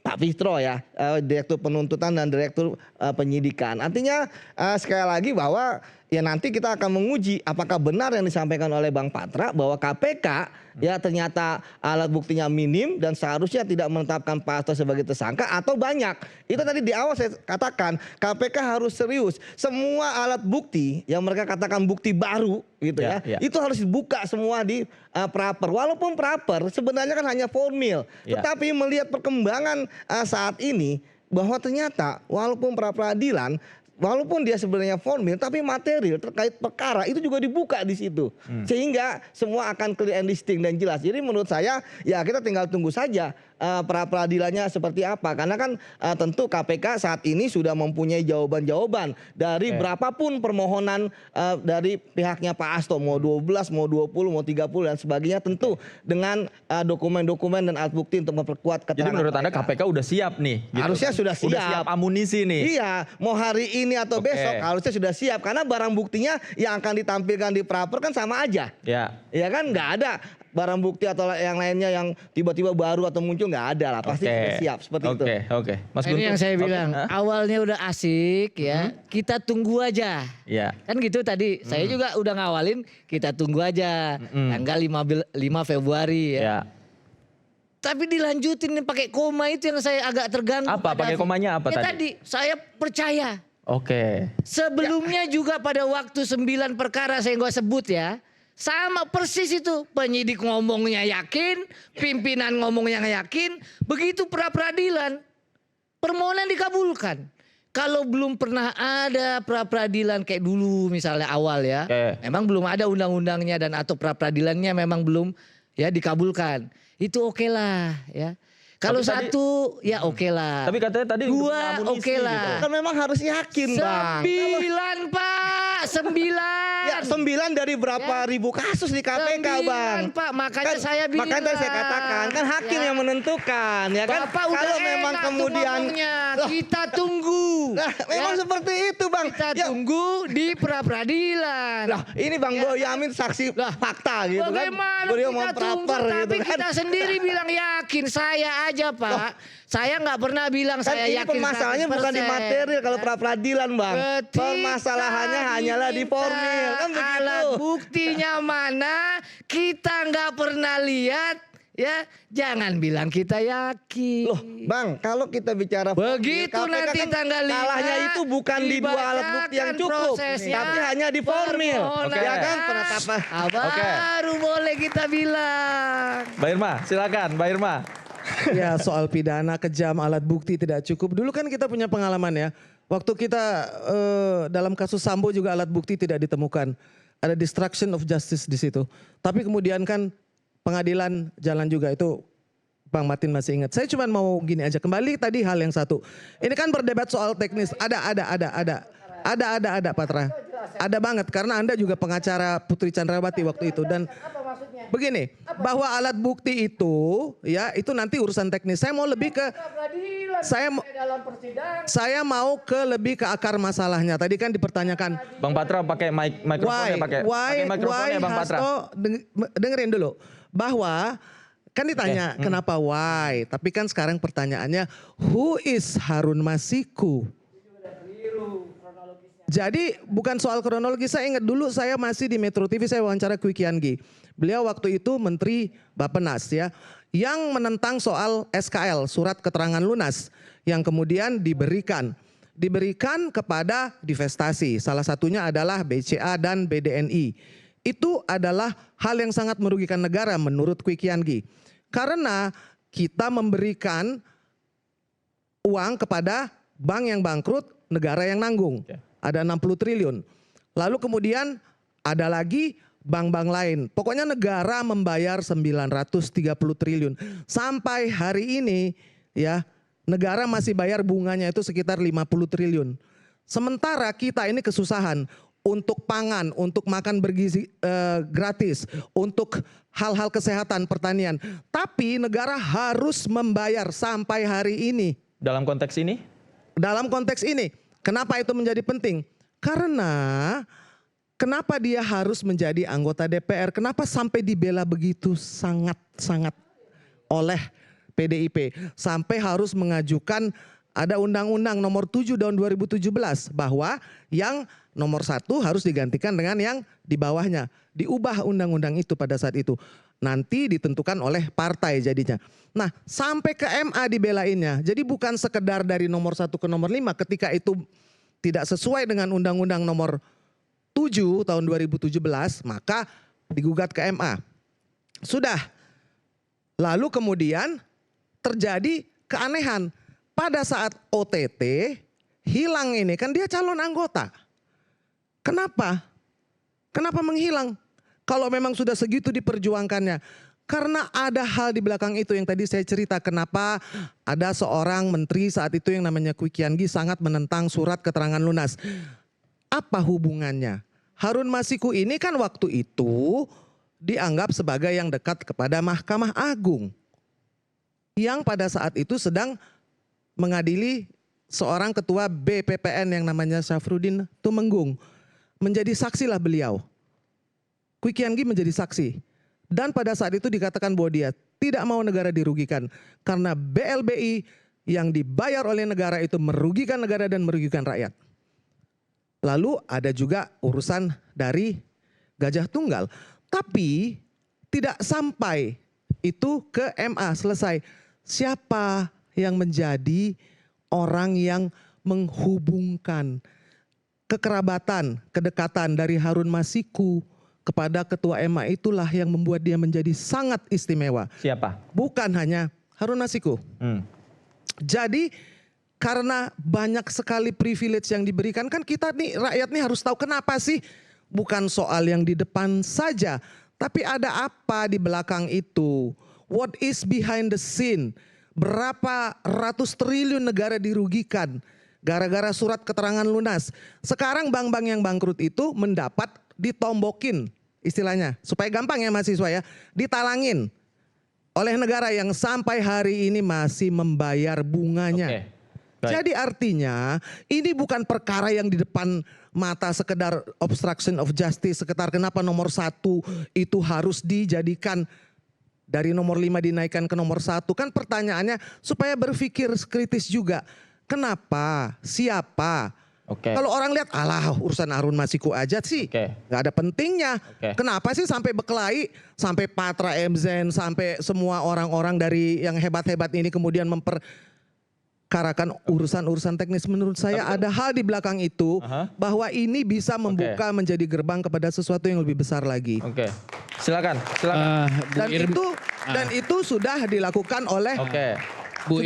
S9: Pak Fitro ya, Direktur Penuntutan dan Direktur Penyidikan. Artinya sekali lagi bahwa ya nanti kita akan menguji apakah benar yang disampaikan oleh Bang Patra bahwa KPK ya ternyata alat buktinya minim dan seharusnya tidak menetapkan Pak Hasto sebagai tersangka atau banyak. Itu tadi di awal saya katakan KPK harus serius. Semua alat bukti yang mereka katakan bukti baru gitu ya. Itu harus dibuka semua di praper. Walaupun praper sebenarnya kan hanya formil. Tetapi melihat perkembangan saat ini bahwa ternyata walaupun pra peradilan walaupun dia sebenarnya formil tapi material terkait perkara itu juga dibuka di situ. Sehingga semua akan clear and distinct dan jelas. Jadi menurut saya ya kita tinggal tunggu saja pra peradilannya seperti apa. Karena kan tentu KPK saat ini sudah mempunyai jawaban-jawaban dari berapapun permohonan dari pihaknya Pak Hasto mau 12, mau 20, mau 30 dan sebagainya tentu dengan dokumen-dokumen dan alat bukti untuk memperkuat keterangan.
S14: Jadi menurut Anda KPK udah siap nih? Gitu.
S9: Harusnya sudah siap.
S14: Udah siap amunisi nih?
S9: Iya, mau hari ini atau besok harusnya sudah siap. Karena barang buktinya yang akan ditampilkan di praper kan sama aja. Ya kan nggak ada barang bukti atau yang lainnya yang tiba-tiba baru atau muncul nggak ada lah. Pasti sudah siap seperti itu.
S15: Mas Guntur. Ini yang saya bilang awalnya udah asik ya. Kita tunggu aja. Kan gitu tadi saya juga udah ngawalin kita tunggu aja. Tanggal 5 Februari ya. Tapi dilanjutin pakai koma itu yang saya agak terganggu.
S14: Apa pakai komanya apa
S15: tadi? Saya percaya. Sebelumnya juga pada waktu 9 perkara saya nggak sebut ya. Sama persis itu. Penyidik ngomongnya yakin, pimpinan ngomongnya yakin. Begitu pra peradilan, permohonan dikabulkan. Kalau belum pernah ada pra peradilan kayak dulu misalnya awal ya. Memang belum ada undang-undangnya dan atau pra peradilannya memang belum ya dikabulkan. Itu oke lah ya. Kalau satu ya oke lah.
S14: Tapi katanya tadi
S15: 2 oke lah.
S9: Kan memang harus yakin Bang.
S15: 9 Pak. Pak, 9.
S9: Ya 9 dari berapa ribu kasus di KPK
S15: 9,
S9: Bang.
S15: Pak, makanya
S9: Kan,
S15: saya bilang.
S9: makanya saya katakan kan hakim yang menentukan ya kan.
S15: Bapak udah
S9: Kalau memang
S15: enak tuh
S9: kemudian
S15: ngomongnya.
S9: Loh,
S15: Kita tunggu.
S9: Nah, memang seperti itu Bang.
S15: Kita tunggu di pra-peradilan.
S9: Lah, ini Bang Boyamin saksi fakta gitu kan.
S15: Bagaimana
S9: Beliau
S15: kita tunggu,
S9: memproper
S15: tapi
S9: gitu kan.
S15: kita sendiri bilang yakin. Saya aja Pak, saya nggak pernah bilang
S9: Kan
S15: saya
S9: ini
S15: yakin
S9: permasalahannya bukan di
S15: 100%.
S9: material kalau pra-peradilan Bang. Permasalahannya hanyalah di formil kan begitu.
S15: Alat buktinya mana kita nggak pernah lihat. Ya, jangan bilang kita yakin.
S9: Loh, Bang, kalau kita bicara
S15: begitu
S9: formil,
S15: nanti
S9: KPK kan
S15: tanggal 5
S9: kalahnya itu bukan di 2 alat bukti yang cukup, tapi hanya di formil. Ya kan penetapan.
S15: Baru boleh kita bilang.
S14: Mbak Irma, silakan Mbak Irma.
S11: Ya soal pidana kejam, alat bukti tidak cukup. Dulu kan kita punya pengalaman ya. Waktu kita dalam kasus Sambo juga alat bukti tidak ditemukan. Ada destruction of justice di situ. Tapi kemudian kan pengadilan jalan juga itu, Bang Martin masih ingat. Saya cuma mau gini aja, kembali tadi hal yang satu. Ini kan berdebat soal teknis. Ada Patra. Ada banget karena Anda juga pengacara Putri Chandrawati waktu itu dan begini, bahwa alat bukti itu ya itu nanti urusan teknis. Saya mau lebih ke saya mau ke lebih ke akar masalahnya. Tadi kan dipertanyakan
S14: Bang Patra pakai mikrofonnya pakai mikrofonnya Bang Patra.
S11: Dengerin dulu bahwa kan ditanya kenapa why, tapi kan sekarang pertanyaannya who is Harun Masiku? Jadi bukan soal kronologi, saya ingat dulu saya masih di Metro TV, saya wawancara Kwi Kian-gi. Beliau waktu itu Menteri Bappenas ya, yang menentang soal SKL, surat keterangan lunas, yang kemudian diberikan kepada divestasi. Salah satunya adalah BCA dan BDNI. Itu adalah hal yang sangat merugikan negara menurut Kwi Kian-gi. Karena kita memberikan uang kepada bank yang bangkrut, negara yang nanggung. Ada 60 triliun. Lalu kemudian ada lagi bank-bank lain. Pokoknya negara membayar 930 triliun. Sampai hari ini ya, negara masih bayar bunganya itu sekitar 50 triliun. Sementara kita ini kesusahan untuk pangan, untuk makan bergizi gratis, untuk hal-hal kesehatan, pertanian. Tapi negara harus membayar sampai hari ini.
S14: Dalam konteks ini?
S11: Dalam konteks ini. Kenapa itu menjadi penting? Karena kenapa dia harus menjadi anggota DPR? Kenapa sampai dibela begitu sangat-sangat oleh PDIP? Sampai harus mengajukan ada Undang-Undang nomor 7 tahun 2017 bahwa yang nomor 1 harus digantikan dengan yang di bawahnya. Diubah undang-undang itu pada saat itu. Nanti ditentukan oleh partai jadinya. Nah sampai ke MA dibelainnya. Jadi bukan sekedar dari nomor 1 ke nomor 5 ketika itu tidak sesuai dengan Undang-Undang nomor 7 tahun 2017 maka digugat ke MA. Sudah. Lalu kemudian terjadi keanehan. Pada saat OTT hilang ini kan dia calon anggota. Kenapa? Kenapa menghilang? Kalau memang sudah segitu diperjuangkannya. Karena ada hal di belakang itu yang tadi saya cerita. Kenapa ada seorang menteri saat itu yang namanya Kwi Kian-gi sangat menentang surat keterangan lunas. Apa hubungannya? Harun Masiku ini kan waktu itu dianggap sebagai yang dekat kepada Mahkamah Agung. Yang pada saat itu sedang mengadili seorang ketua BPPN yang namanya Syafruddin Tumenggung. Menjadi saksilah beliau. Kwi Kian-gi menjadi saksi. Dan pada saat itu dikatakan bahwa dia tidak mau negara dirugikan. Karena BLBI yang dibayar oleh negara itu merugikan negara dan merugikan rakyat. Lalu ada juga urusan dari Gajah Tunggal. Tapi tidak sampai itu ke MA selesai. Siapa yang menjadi orang yang menghubungkan kekerabatan, kedekatan dari Harun Masiku kepada ketua MA itulah yang membuat dia menjadi sangat istimewa.
S14: Siapa?
S11: Bukan hanya Harun Masiku. Jadi karena banyak sekali privilege yang diberikan kan kita nih rakyat nih harus tahu kenapa sih. Bukan soal yang di depan saja. Tapi ada apa di belakang itu. What is behind the scene. Berapa ratus triliun negara dirugikan gara-gara surat keterangan lunas. Sekarang bank-bank yang bangkrut itu mendapat ditombokin istilahnya, supaya gampang ya mahasiswa ya, ditalangin oleh negara yang sampai hari ini masih membayar bunganya. Jadi artinya ini bukan perkara yang di depan mata sekedar obstruction of justice, sekedar kenapa nomor 1 itu harus dijadikan dari nomor 5 dinaikkan ke nomor 1. Kan pertanyaannya supaya berpikir kritis juga. Kenapa? Siapa? Kalau orang lihat alah urusan Harun Masiku aja sih nggak ada pentingnya. Kenapa sih sampai berkelahi, sampai Patra M. Zen, sampai semua orang-orang dari yang hebat-hebat ini kemudian memperkarakan urusan-urusan teknis. Menurut saya ada hal di belakang itu bahwa ini bisa membuka menjadi gerbang kepada sesuatu yang lebih besar lagi.
S14: Silakan.
S11: Dan itu sudah dilakukan oleh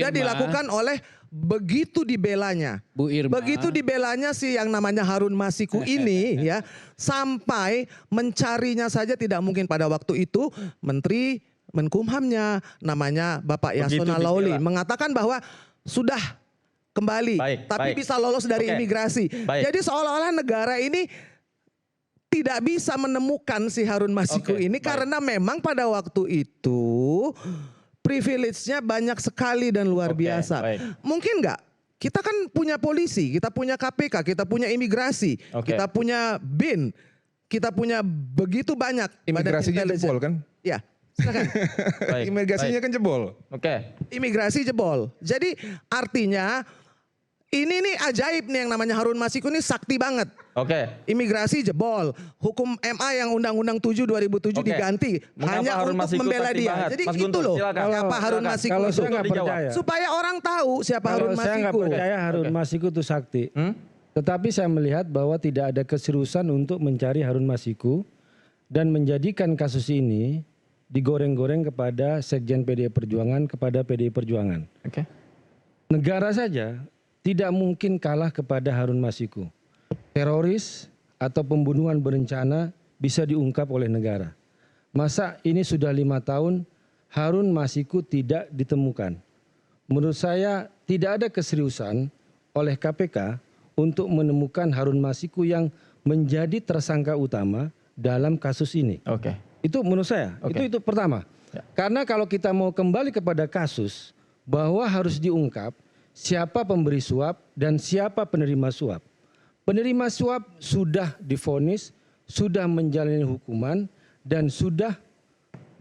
S11: dilakukan oleh begitu dibelanya. Begitu dibelanya si yang namanya Harun Masiku ini ya, sampai mencarinya saja tidak mungkin. Pada waktu itu Menteri Menkumhamnya namanya Bapak Yasona Lawli mengatakan bahwa sudah kembali tapi bisa lolos dari imigrasi. Jadi seolah-olah negara ini tidak bisa menemukan si Harun Masiku ini karena memang pada waktu itu privilege-nya banyak sekali dan luar biasa. Mungkin enggak? Kita kan punya polisi, kita punya KPK, kita punya imigrasi, kita punya BIN, kita punya begitu banyak.
S16: Imigrasinya jebol kan?
S11: Ya, silakan.
S16: Imigrasinya kan jebol.
S11: Imigrasi jebol. Jadi artinya ini nih ajaib nih yang namanya Harun Masiku ini sakti banget. Imigrasi jebol, hukum MA yang Undang-Undang 7 2007 diganti hanya
S14: Harun
S11: untuk
S14: Masiku
S11: membela dia.
S14: banget?
S11: Jadi
S14: Mas
S11: itu
S14: Guntur,
S11: loh
S14: silakan.
S11: siapa Harun Masiku
S3: Kalau
S11: itu.
S3: saya nggak percaya.
S11: Supaya orang tahu siapa Harun Masiku.
S3: Saya nggak percaya Harun Masiku itu sakti. Tetapi saya melihat bahwa tidak ada keseriusan untuk mencari Harun Masiku dan menjadikan kasus ini digoreng-goreng kepada Sekjen PDI Perjuangan, kepada PDI Perjuangan. Negara saja tidak mungkin kalah kepada Harun Masiku. Teroris atau pembunuhan berencana bisa diungkap oleh negara. Masa ini sudah 5 tahun Harun Masiku tidak ditemukan. Menurut saya tidak ada keseriusan oleh KPK untuk menemukan Harun Masiku yang menjadi tersangka utama dalam kasus ini. Itu menurut saya, itu pertama. Karena kalau kita mau kembali kepada kasus bahwa harus diungkap siapa pemberi suap dan siapa penerima suap. Penerima suap sudah divonis, sudah menjalani hukuman dan sudah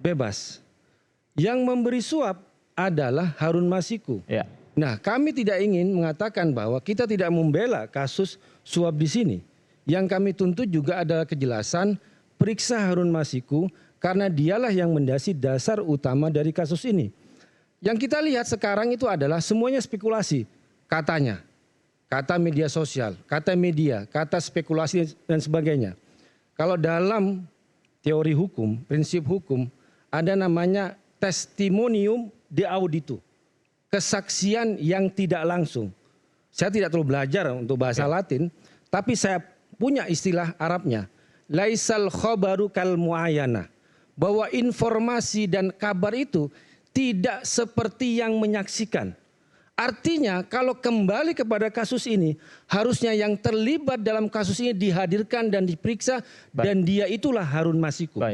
S3: bebas. Yang memberi suap adalah Harun Masiku. Nah, kami tidak ingin mengatakan bahwa kita tidak membela kasus suap di sini. Yang kami tuntut juga adalah kejelasan periksa Harun Masiku karena dialah yang mendasari dasar utama dari kasus ini. Yang kita lihat sekarang itu adalah semuanya spekulasi, katanya. Kata media sosial, kata media, kata spekulasi dan sebagainya. Kalau dalam teori hukum, prinsip hukum, ada namanya testimonium de audito. Kesaksian yang tidak langsung. Saya tidak terlalu belajar untuk bahasa Latin, tapi saya punya istilah Arabnya. Laisal khobaru kal muayana. Bahwa informasi dan kabar itu tidak seperti yang menyaksikan. Artinya kalau kembali kepada kasus ini, harusnya yang terlibat dalam kasus ini dihadirkan dan diperiksa dan dia itulah Harun Masiku.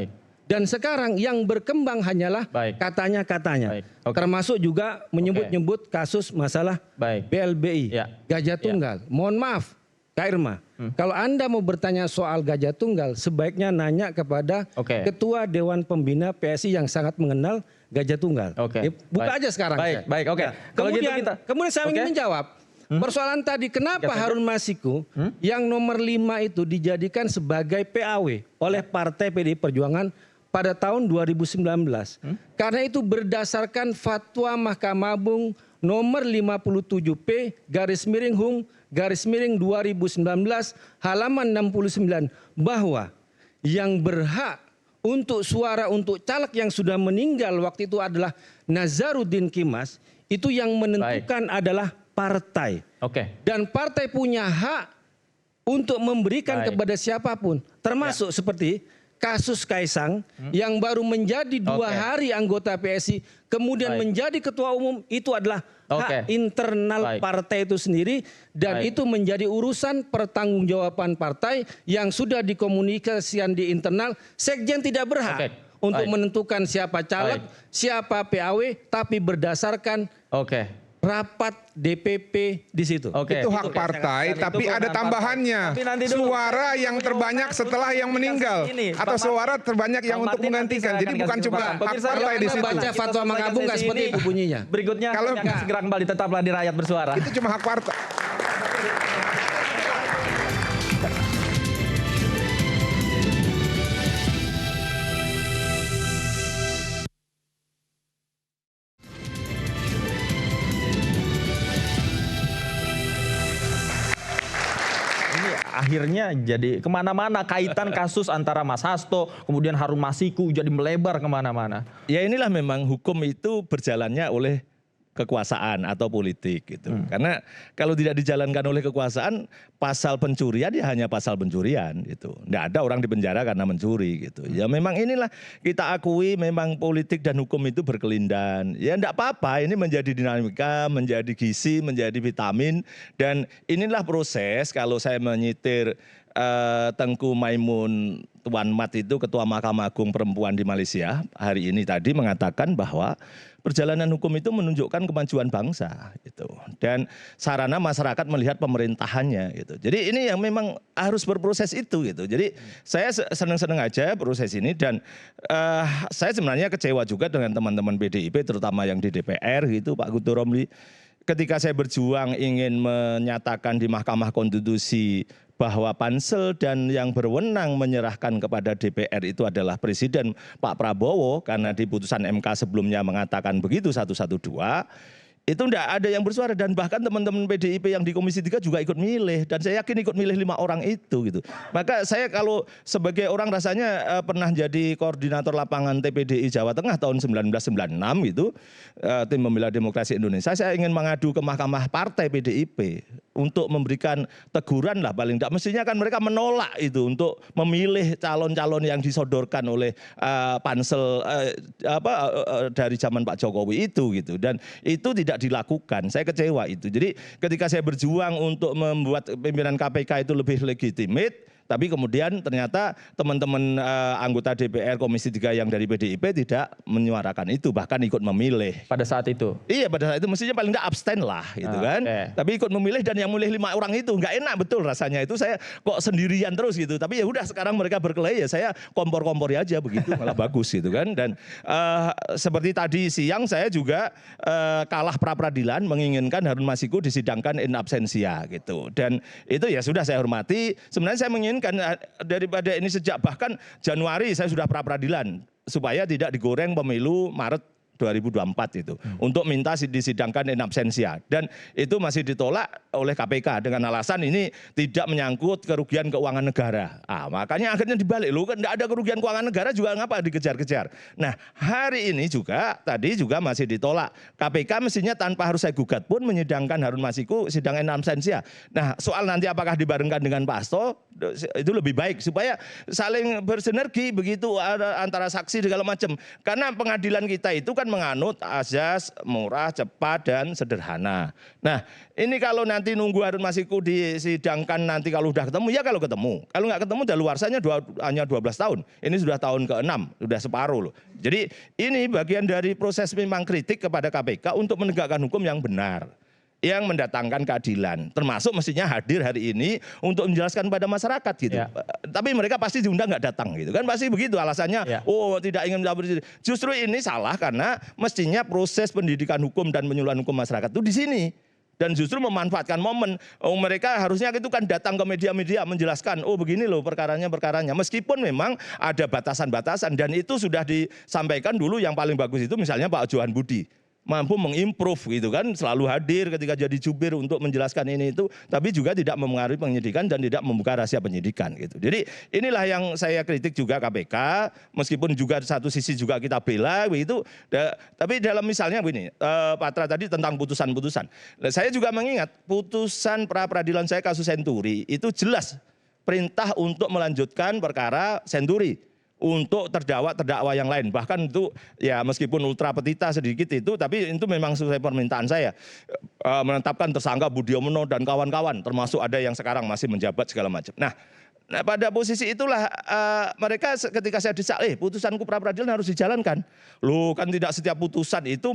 S3: Dan sekarang yang berkembang hanyalah katanya-katanya. Termasuk juga menyebut-nyebut kasus masalah BLBI, Gajah Tunggal. Mohon maaf, Kak Irma, kalau Anda mau bertanya soal Gajah Tunggal, sebaiknya nanya kepada Ketua Dewan Pembina PSI yang sangat mengenal Gajah Tunggal. Buka aja sekarang. Kemudian saya ingin menjawab persoalan tadi, kenapa Harun Masiku yang nomor 5 itu dijadikan sebagai PAW oleh Partai PDI Perjuangan pada tahun 2019. Karena itu berdasarkan fatwa Mahkamah Agung nomor 57P/HUM/2019 halaman 69 bahwa yang berhak untuk suara untuk caleg yang sudah meninggal waktu itu adalah Nazaruddin Kimas, itu yang menentukan adalah partai. Dan partai punya hak untuk memberikan kepada siapapun, termasuk seperti kasus Kaisang yang baru menjadi 2 hari anggota PSI kemudian menjadi ketua umum, itu adalah hak internal partai itu sendiri dan itu menjadi urusan pertanggungjawaban partai yang sudah dikomunikasikan di internal. Sekjen tidak berhak untuk menentukan siapa caleg, siapa PAW, tapi berdasarkan rapat DPP di situ.
S16: Itu hak partai, tapi ada tambahannya. Suara yang terbanyak setelah yang meninggal atau suara terbanyak yang untuk menggantikan. Jadi bukan cuma hak partai di situ.
S3: Baca fatwa Mahkamah nggak seperti itu bunyinya.
S14: Berikutnya kalau segera kembali, tetaplah di Rakyat Bersuara.
S16: Itu cuma hak partai.
S14: Akhirnya jadi kemana-mana kaitan kasus antara Mas Hasto, kemudian Harun Masiku jadi melebar kemana-mana.
S12: Ya inilah memang hukum itu berjalannya oleh kekuasaan atau politik gitu. Karena kalau tidak dijalankan oleh kekuasaan, pasal pencurian ya hanya pasal pencurian gitu. Nggak ada orang dipenjara karena mencuri gitu. Ya memang inilah kita akui memang politik dan hukum itu berkelindan. Ya enggak apa-apa, ini menjadi dinamika, menjadi gizi, menjadi vitamin, dan inilah proses kalau saya menyitir Tengku Maimun Tuan Mat itu Ketua Mahkamah Agung Perempuan di Malaysia hari ini tadi mengatakan bahwa perjalanan hukum itu menunjukkan kemajuan bangsa gitu, dan sarana masyarakat melihat pemerintahannya gitu. Jadi ini yang memang harus berproses itu gitu. Jadi saya senang-senang aja proses ini, dan saya sebenarnya kecewa juga dengan teman-teman PDIP terutama yang di DPR gitu, Pak Guntur Romli. Ketika saya berjuang ingin menyatakan di Mahkamah Konstitusi bahwa pansel dan yang berwenang menyerahkan kepada DPR itu adalah Presiden Pak Prabowo, karena di putusan MK sebelumnya mengatakan begitu 112, itu enggak ada yang bersuara, dan bahkan teman-teman PDIP yang di Komisi 3 juga ikut milih, dan saya yakin ikut milih 5 orang itu gitu. Maka saya kalau sebagai orang rasanya pernah jadi koordinator lapangan TPDI Jawa Tengah tahun 1996 gitu, tim pembela demokrasi Indonesia, saya ingin mengadu ke Mahkamah Partai PDIP untuk memberikan teguran lah paling tidak. Mestinya kan mereka menolak itu untuk memilih calon-calon yang disodorkan oleh pansel dari zaman Pak Jokowi itu gitu, dan itu tidak dilakukan. Saya kecewa itu. Jadi ketika saya berjuang untuk membuat pimpinan KPK itu lebih legitimate, tapi kemudian ternyata teman-teman anggota DPR Komisi 3 yang dari PDIP tidak menyuarakan itu, bahkan ikut memilih.
S14: Pada saat itu?
S12: Iya, pada saat itu mestinya paling tidak abstain lah gitu kan. Tapi ikut memilih, dan yang milih 5 orang itu nggak enak betul rasanya. Itu saya kok sendirian terus gitu. Tapi ya udah, sekarang mereka berkelahi, ya saya kompor-kompor aja begitu, malah bagus gitu kan. Dan seperti tadi siang saya juga kalah pra-peradilan menginginkan Harun Masiku disidangkan in absentia gitu. Dan itu ya sudah saya hormati. Sebenarnya saya menginginkan daripada ini sejak bahkan Januari saya sudah pra-peradilan supaya tidak digoreng pemilu Maret 2024 itu untuk minta disidangkan in absentia, dan itu masih ditolak oleh KPK dengan alasan ini tidak menyangkut kerugian keuangan negara. Makanya akhirnya dibalik, loh kan tidak ada kerugian keuangan negara juga ngapa dikejar-kejar. Nah hari ini juga tadi juga masih ditolak. KPK mestinya tanpa harus saya gugat pun menyidangkan Harun Masiku sidang in absentia. Nah soal nanti apakah dibarengkan dengan Pak Hasto itu lebih baik supaya saling bersinergi begitu antara saksi segala macam, karena pengadilan kita itu kan menganut azas murah, cepat, dan sederhana. Nah ini kalau nanti nunggu Harun Masiku disidangkan nanti kalau udah ketemu, ya kalau ketemu. Kalau nggak ketemu daluarsanya hanya 12 tahun. Ini sudah tahun ke-6, sudah separuh loh. Jadi ini bagian dari proses memang kritik kepada KPK untuk menegakkan hukum yang benar, yang mendatangkan keadilan, termasuk mestinya hadir hari ini untuk menjelaskan pada masyarakat gitu. Tapi mereka pasti diundang nggak datang gitu kan, pasti begitu alasannya. Oh tidak ingin menjawab. Justru ini salah karena mestinya proses pendidikan hukum dan penyuluhan hukum masyarakat itu di sini. Dan justru memanfaatkan momen, mereka harusnya itu kan datang ke media-media menjelaskan, oh begini loh perkaranya. Meskipun memang ada batasan-batasan, dan itu sudah disampaikan dulu. Yang paling bagus itu misalnya Pak Johan Budi, mampu mengimprove gitu kan, selalu hadir ketika jadi jubir untuk menjelaskan ini itu, tapi juga tidak mempengaruhi penyidikan dan tidak membuka rahasia penyidikan gitu. Jadi inilah yang saya kritik juga KPK, meskipun juga satu sisi juga kita bela begitu. Tapi dalam misalnya begini, Patra tadi tentang putusan-putusan. Saya juga mengingat putusan pra-peradilan saya kasus Senturi itu jelas perintah untuk melanjutkan perkara Senturi, untuk terdakwa yang lain. Bahkan itu ya meskipun ultra petita sedikit itu, tapi itu memang sesuai permintaan saya. Menetapkan tersangka Budiono dan kawan-kawan, termasuk ada yang sekarang masih menjabat segala macam. Nah pada posisi itulah mereka ketika saya desak, putusanku pra peradilan harus dijalankan. Loh kan tidak setiap putusan itu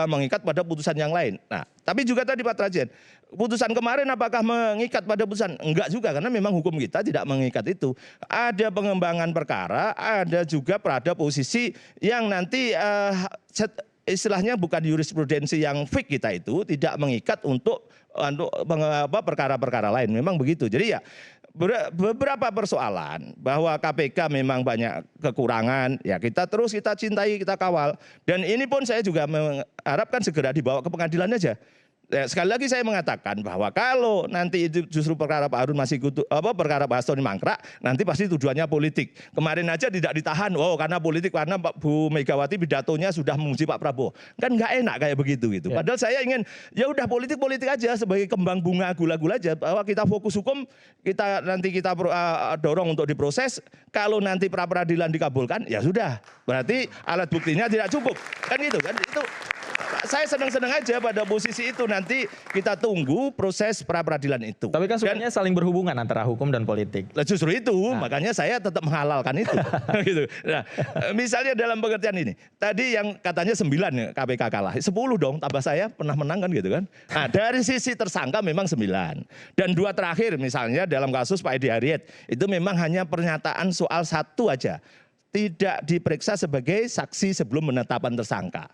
S12: mengikat pada putusan yang lain. Nah tapi juga tadi Pak Trajen, putusan kemarin apakah mengikat pada putusan? Enggak juga, karena memang hukum kita tidak mengikat itu. Ada pengembangan perkara, ada juga pada posisi yang nanti istilahnya bukan jurisprudensi yang fix kita itu, tidak mengikat untuk perkara-perkara lain. Memang begitu. Jadi ya beberapa persoalan bahwa KPK memang banyak kekurangan, ya kita cintai, kita kawal. Dan ini pun saya juga mengharapkan segera dibawa ke pengadilan aja. Sekali lagi saya mengatakan bahwa kalau nanti itu justru perkara Pak Harun Masiku perkara Pak Hasto ini mangkrak, nanti pasti tujuannya politik. Kemarin aja tidak ditahan, karena politik, karena Bu Megawati pidatonya sudah memuji Pak Prabowo. Kan nggak enak kayak begitu gitu. Ya. Padahal saya ingin ya udah politik aja sebagai kembang bunga gula-gula aja, bahwa kita fokus hukum, kita dorong untuk diproses. Kalau nanti pra peradilan dikabulkan, ya sudah. Berarti alat buktinya tidak cukup. Kan gitu kan? Itu saya senang-senang aja pada posisi itu, nanti kita tunggu proses pra peradilan itu.
S14: Tapi kan sebenarnya saling berhubungan antara hukum dan politik.
S12: Justru itu, makanya saya tetap menghalalkan itu. Gitu. Nah, misalnya dalam pengertian ini, tadi yang katanya 9 KPK kalah, 10 dong, tambah saya pernah menang kan gitu kan. Nah dari sisi tersangka memang 9. Dan 2 terakhir misalnya dalam kasus Pak Edi Harriet, itu memang hanya pernyataan soal 1 aja. Tidak diperiksa sebagai saksi sebelum penetapan tersangka.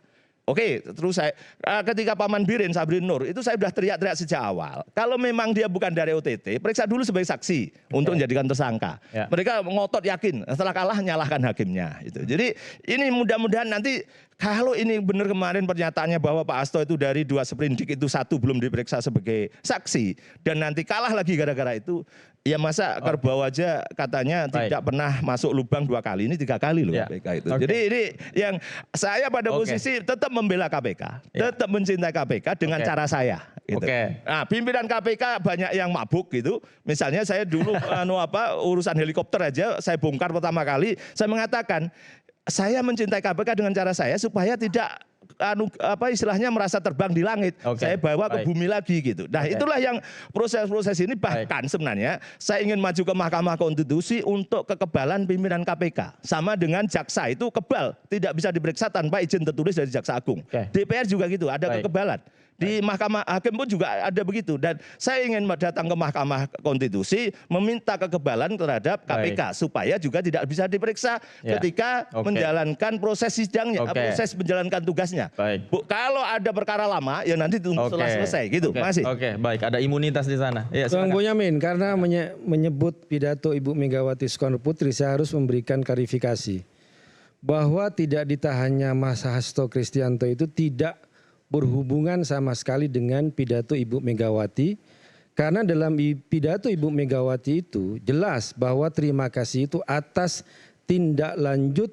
S12: Oke, terus saya ketika Paman Birin, Sabrin Nur, itu saya sudah teriak-teriak sejak awal. Kalau memang dia bukan dari OTT, periksa dulu sebagai saksi untuk menjadikan tersangka. Ya. Mereka ngotot yakin, setelah kalah nyalahkan hakimnya. Itu. Jadi ini mudah-mudahan nanti kalau ini benar kemarin pernyataannya bahwa Pak Hasto itu dari 2 sprindik itu 1 belum diperiksa sebagai saksi dan nanti kalah lagi gara-gara itu, ya masa Kerbau aja katanya tidak pernah masuk lubang 2 kali, ini 3 kali loh KPK itu. Jadi ini yang saya pada posisi tetap membela KPK, tetap mencintai KPK dengan cara saya. Gitu. Nah pimpinan KPK banyak yang mabuk gitu. Misalnya saya dulu urusan helikopter aja saya bongkar pertama kali, saya mengatakan saya mencintai KPK dengan cara saya supaya tidak istilahnya merasa terbang di langit. Saya bawa ke bumi lagi gitu. Nah itulah yang proses-proses ini, bahkan sebenarnya saya ingin maju ke Mahkamah Konstitusi untuk kekebalan pimpinan KPK. Sama dengan jaksa itu kebal, tidak bisa diperiksa tanpa izin tertulis dari Jaksa Agung. DPR juga gitu, ada kekebalan. Di Mahkamah Hakim pun juga ada begitu. Dan saya ingin datang ke Mahkamah Konstitusi meminta kekebalan terhadap KPK supaya juga tidak bisa diperiksa ketika menjalankan proses sidangnya, proses menjalankan tugasnya. Kalau ada perkara lama ya nanti tunggu setelah selesai gitu. Masih.
S14: Baik, ada imunitas di sana. Ya,
S3: Bang Bonyamin, karena menyebut pidato Ibu Megawati Soekarno Putri, saya harus memberikan klarifikasi bahwa tidak ditahannya Mas Hasto Kristianto itu tidak berhubungan sama sekali dengan pidato Ibu Megawati, karena dalam pidato Ibu Megawati itu jelas bahwa terima kasih itu atas tindak lanjut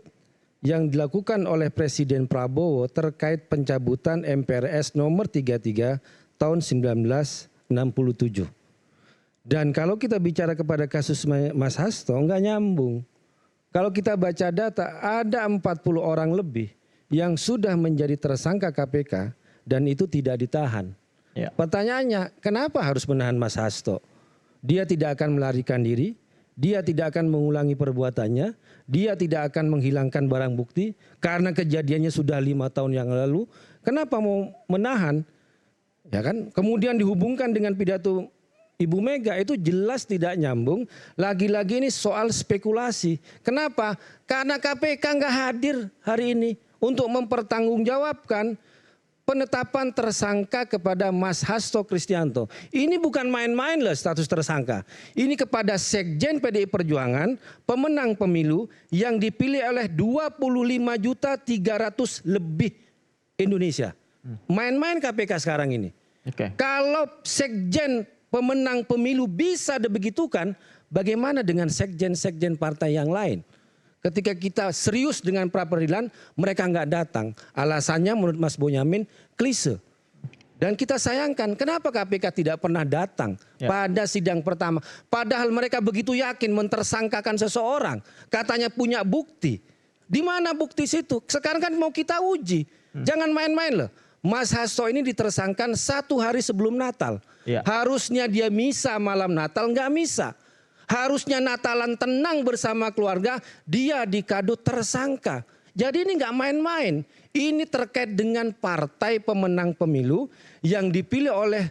S3: yang dilakukan oleh Presiden Prabowo terkait pencabutan MPRS nomor 33 tahun 1967. Dan kalau kita bicara kepada kasus Mas Hasto enggak nyambung. Kalau kita baca data ada 40 orang lebih yang sudah menjadi tersangka KPK dan itu tidak ditahan. Pertanyaannya, kenapa harus menahan Mas Hasto? Dia tidak akan melarikan diri, dia tidak akan mengulangi perbuatannya, dia tidak akan menghilangkan barang bukti karena kejadiannya sudah 5 tahun yang lalu. Kenapa mau menahan? Ya kan? Kemudian dihubungkan dengan pidato Ibu Mega, itu jelas tidak nyambung. Lagi-lagi ini soal spekulasi. Kenapa? Karena KPK nggak hadir hari ini untuk mempertanggungjawabkan penetapan tersangka kepada Mas Hasto Kristianto. Ini bukan main-main loh status tersangka. Ini kepada Sekjen PDI Perjuangan, pemenang pemilu yang dipilih oleh 25.300.000 lebih Indonesia. Main-main KPK sekarang ini. Kalau Sekjen pemenang pemilu bisa dibegitukan, bagaimana dengan sekjen-sekjen partai yang lain? Ketika kita serius dengan pra peradilan, mereka nggak datang. Alasannya menurut Mas Bonyamin klise. Dan kita sayangkan kenapa KPK tidak pernah datang pada sidang pertama. Padahal mereka begitu yakin mentersangkakan seseorang. Katanya punya bukti. Di mana bukti situ? Sekarang kan mau kita uji. Jangan main-main loh. Mas Hasto ini ditersangkan 1 hari sebelum Natal. Harusnya dia misa malam Natal, nggak misa. Harusnya Natalan tenang bersama keluarga, dia dikadut tersangka. Jadi ini nggak main-main. Ini terkait dengan partai pemenang pemilu yang dipilih oleh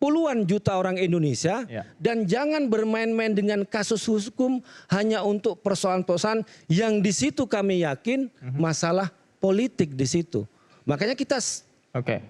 S3: puluhan juta orang Indonesia. Dan jangan bermain-main dengan kasus hukum hanya untuk persoalan-persoalan yang di situ kami yakin masalah politik di situ. Makanya kita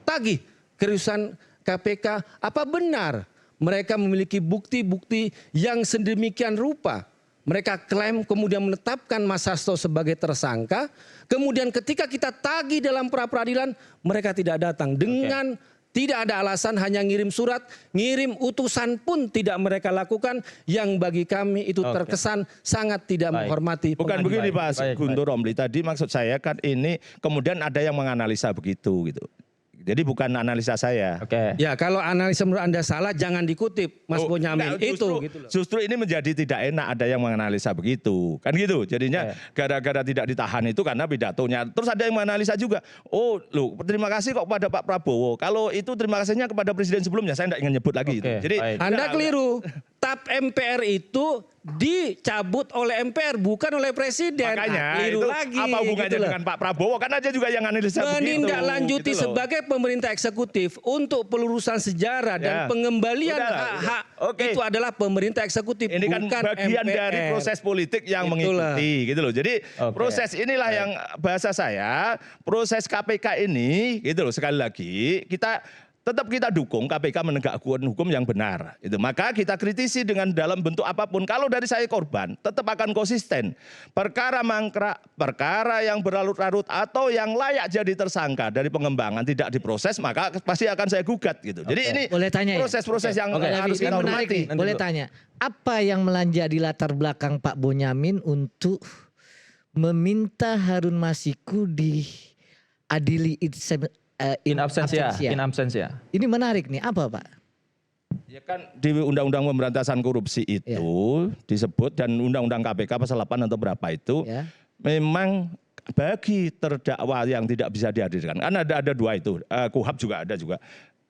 S3: tagih kerusuhan KPK, apa benar mereka memiliki bukti-bukti yang sedemikian rupa. Mereka klaim kemudian menetapkan Mas Hasto sebagai tersangka. Kemudian ketika kita tagih dalam pra-peradilan, mereka tidak datang. Dengan tidak ada alasan, hanya ngirim surat, ngirim utusan pun tidak mereka lakukan. Yang bagi kami itu terkesan sangat tidak menghormati.
S12: Bukan begini Pak Guntur Romli, tadi maksud saya kan ini kemudian ada yang menganalisa begitu gitu. Jadi bukan analisa saya.
S3: Ya kalau analisa menurut Anda salah jangan dikutip Mas Bonyamin itu.
S12: Justru ini menjadi tidak enak ada yang menganalisa begitu. Kan gitu. Jadinya gara-gara tidak ditahan itu karena pidatonya. Terus ada yang menganalisa juga. Oh loh terima kasih kok kepada Pak Prabowo. Kalau itu terima kasihnya kepada presiden sebelumnya. Saya tidak ingin nyebut lagi. Jadi
S3: Anda keliru. TAP MPR itu dicabut oleh MPR bukan oleh presiden.
S12: Makanya
S3: keliru
S12: itu
S3: lagi.
S12: apa hubungannya dengan Pak Prabowo? Kan aja juga yang analisa begitu.
S3: Menindaklanjuti
S12: gitu
S3: sebagai pemerintah eksekutif untuk pelurusan sejarah dan pengembalian hak-hak itu adalah pemerintah eksekutif.
S12: Ini kan
S3: bukan
S12: bagian
S3: MPR.
S12: dari proses politik yang mengikuti gitu loh. Jadi proses inilah yang bahasa saya proses KPK ini gitu loh, sekali lagi tetap kita dukung KPK menegakkan hukum yang benar. Itu maka kita kritisi dengan dalam bentuk apapun. Kalau dari saya korban, tetap akan konsisten. Perkara mangkrak, perkara yang berlarut-larut atau yang layak jadi tersangka dari pengembangan tidak diproses, maka pasti akan saya gugat gitu. Jadi ini proses-proses yang harus kita hormati.
S15: Boleh tanya, apa yang menjadi latar belakang Pak Bonyamin untuk meminta Harun Masiku diadili
S14: in absentia.
S15: Ini menarik nih, apa Pak?
S12: Ya kan di Undang-Undang Pemberantasan Korupsi itu disebut dan Undang-Undang KPK pasal 8 atau berapa itu memang bagi terdakwa yang tidak bisa dihadirkan. Kan ada 2 itu, KUHAP juga ada juga.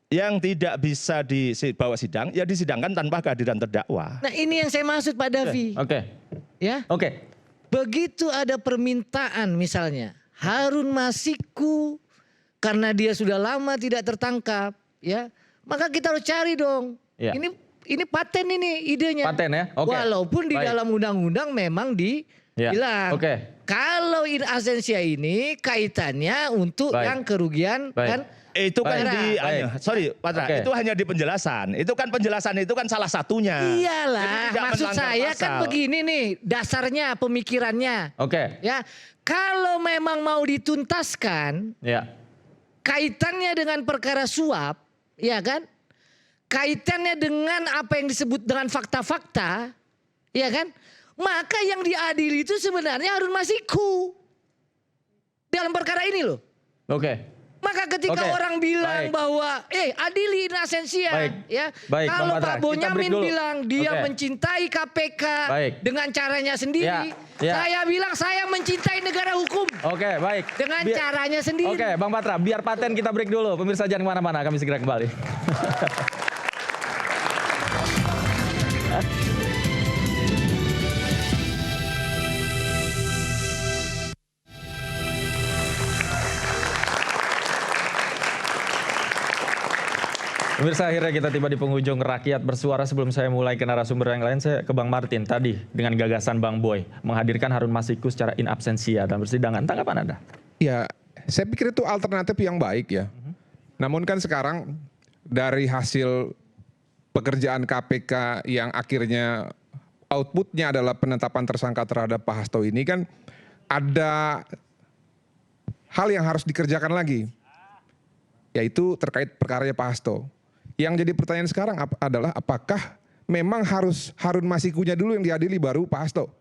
S12: Yang tidak bisa dibawa sidang, ya disidangkan tanpa kehadiran terdakwa.
S15: Nah ini yang saya maksud Pak Davi. Begitu ada permintaan misalnya Harun Masiku karena dia sudah lama tidak tertangkap, ya, maka kita harus cari dong. Ini paten ini idenya.
S14: Paten ya.
S15: Walaupun di dalam undang-undang memang bilang kalau in absentia ini kaitannya untuk yang kerugian kan.
S12: Itu kan sorry Patra, itu hanya di penjelasan. Itu kan penjelasan itu kan salah satunya.
S15: Iyalah, maksud saya kan begini nih dasarnya pemikirannya. Ya, kalau memang mau dituntaskan, kaitannya dengan perkara suap, ya kan? Kaitannya dengan apa yang disebut dengan fakta-fakta, ya kan? Maka yang diadili itu sebenarnya Harun Masiku dalam perkara ini loh. Maka ketika orang bilang bahwa adili in absentia, ya. Kalau Pak Bonyamin bilang dia mencintai KPK dengan caranya sendiri, saya bilang saya mencintai negara hukum. Dengan caranya sendiri.
S14: Bang Patra, biar paten kita break dulu. Pemirsa jangan kemana-mana, kami segera kembali. Pemirsa, akhirnya kita tiba di penghujung Rakyat Bersuara. Sebelum saya mulai ke narasumber yang lain, saya ke Bang Martin tadi dengan gagasan Bang Boy menghadirkan Harun Masiku secara in absentia dalam persidangan. Tanggapan Anda?
S16: Ya, saya pikir itu alternatif yang baik ya. Namun kan sekarang dari hasil pekerjaan KPK yang akhirnya outputnya adalah penetapan tersangka terhadap Pak Hasto ini kan ada hal yang harus dikerjakan lagi, yaitu terkait perkaranya Pak Hasto. Yang jadi pertanyaan sekarang adalah apakah memang harus Harun Masikunya dulu yang diadili baru Pak Hasto?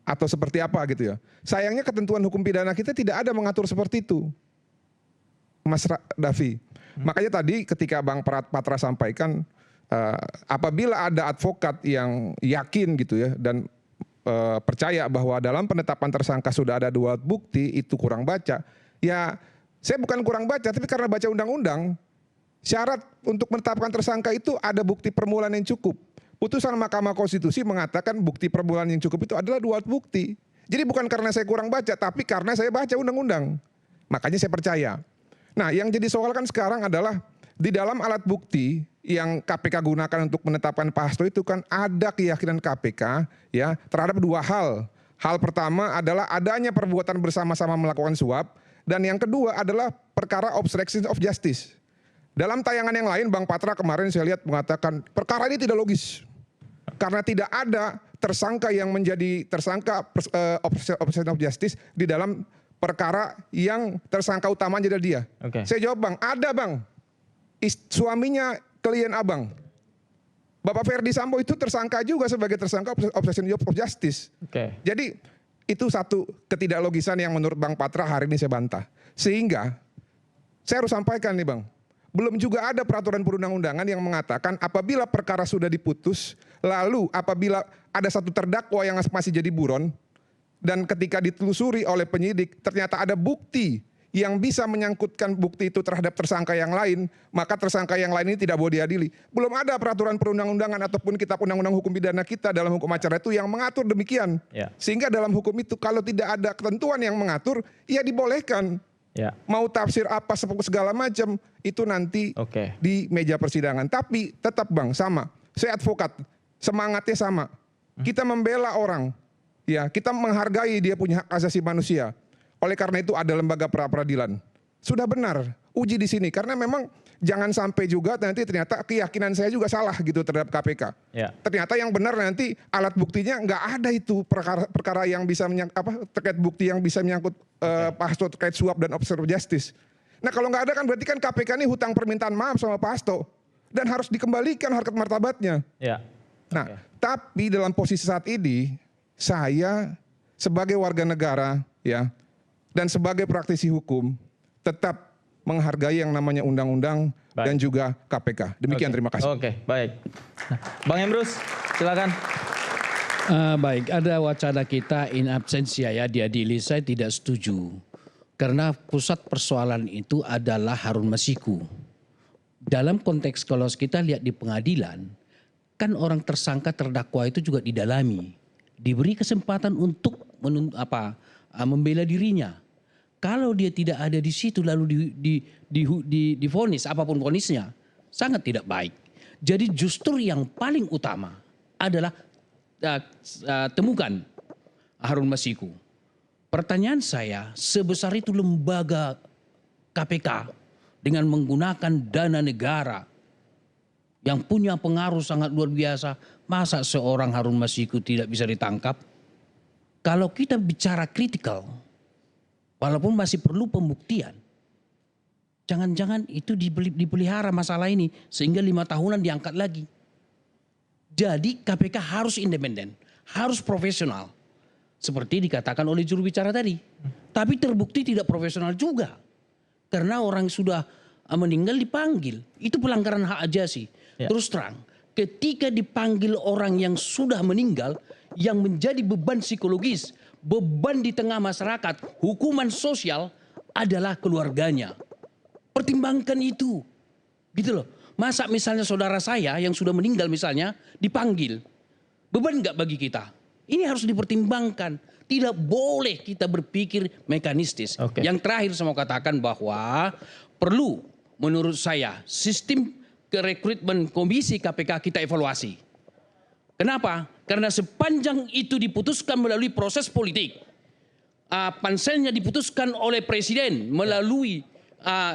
S16: Atau seperti apa gitu ya. Sayangnya ketentuan hukum pidana kita tidak ada mengatur seperti itu, Mas Davi. Makanya tadi ketika Bang Patra sampaikan apabila ada advokat yang yakin gitu ya dan percaya bahwa dalam penetapan tersangka sudah ada 2 alat bukti itu kurang baca. Ya saya bukan kurang baca tapi karena baca undang-undang syarat untuk menetapkan tersangka itu ada bukti permulaan yang cukup. Putusan Mahkamah Konstitusi mengatakan bukti permulaan yang cukup itu adalah 2 alat bukti. Jadi bukan karena saya kurang baca tapi karena saya baca undang-undang. Makanya saya percaya. Nah yang jadi soal kan sekarang adalah di dalam alat bukti yang KPK gunakan untuk menetapkan Pak Hasto itu kan ada keyakinan KPK ya terhadap 2 hal. Hal pertama adalah adanya perbuatan bersama-sama melakukan suap dan yang kedua adalah perkara obstruction of justice. Dalam tayangan yang lain Bang Patra kemarin saya lihat mengatakan perkara ini tidak logis. Karena tidak ada tersangka yang menjadi tersangka obstruction of justice di dalam perkara yang tersangka utamanya adalah dia. Saya jawab Bang, ada Bang. Suaminya klien Abang. Bapak Ferdi Sambo itu tersangka juga sebagai tersangka obstruction of justice. Jadi itu satu ketidaklogisan yang menurut Bang Patra hari ini saya bantah. Sehingga saya harus sampaikan nih Bang. Belum juga ada peraturan perundang-undangan yang mengatakan apabila perkara sudah diputus, lalu apabila ada satu terdakwa yang masih jadi buron, dan ketika ditelusuri oleh penyidik ternyata ada bukti yang bisa menyangkutkan bukti itu terhadap tersangka yang lain, maka tersangka yang lain ini tidak boleh diadili. Belum ada peraturan perundang-undangan ataupun kitab undang-undang hukum pidana kita dalam hukum acara itu yang mengatur demikian. Sehingga dalam hukum itu kalau tidak ada ketentuan yang mengatur, ya dibolehkan. Mau tafsir apa segala macam itu nanti di meja persidangan. Tapi tetap Bang sama. Saya advokat, semangatnya sama. Kita membela orang, ya kita menghargai dia punya hak asasi manusia. Oleh karena itu ada lembaga pra-peradilan. Sudah benar, uji di sini karena memang jangan sampai juga nanti ternyata keyakinan saya juga salah gitu terhadap KPK. Ternyata yang benar nanti alat buktinya nggak ada itu perkara yang bisa terkait bukti yang bisa menyangkut Pak Hasto terkait suap dan obstruction of justice. Nah kalau nggak ada kan berarti kan KPK ini hutang permintaan maaf sama Pak Hasto dan harus dikembalikan harkat martabatnya. Nah tapi dalam posisi saat ini saya sebagai warga negara ya dan sebagai praktisi hukum tetap menghargai yang namanya undang-undang dan juga KPK. Demikian terima kasih.
S14: Baik. Nah, Bang Emrus, silakan.
S13: Baik, ada wacana kita in absentia ya diadili. Saya tidak setuju. Karena pusat persoalan itu adalah Harun Masiku. Dalam konteks kalau kita lihat di pengadilan, kan orang tersangka terdakwa itu juga didalami. Diberi kesempatan untuk membela dirinya. Kalau dia tidak ada di situ lalu divonis apapun vonisnya sangat tidak baik. Jadi justru yang paling utama adalah temukan Harun Masiku. Pertanyaan saya, sebesar itu lembaga KPK dengan menggunakan dana negara yang punya pengaruh sangat luar biasa, masa seorang Harun Masiku tidak bisa ditangkap? Kalau kita bicara kritikal, walaupun masih perlu pembuktian, jangan-jangan itu dipelihara masalah ini sehingga 5 tahunan diangkat lagi. Jadi KPK harus independen, harus profesional. Seperti dikatakan oleh juru bicara tadi. Tapi terbukti tidak profesional juga. Karena orang sudah meninggal dipanggil. Itu pelanggaran hak ajasi. Terus terang, ketika dipanggil orang yang sudah meninggal, yang menjadi beban psikologis, beban di tengah masyarakat, hukuman sosial adalah keluarganya. Pertimbangkan itu. Gitu loh. Masa misalnya saudara saya yang sudah meninggal misalnya dipanggil. Beban nggak bagi kita? Ini harus dipertimbangkan. Tidak boleh kita berpikir mekanistis. Yang terakhir saya mau katakan bahwa perlu menurut saya sistem rekrutmen komisi KPK kita evaluasi. Kenapa? Karena sepanjang itu diputuskan melalui proses politik. Panselnya diputuskan oleh presiden melalui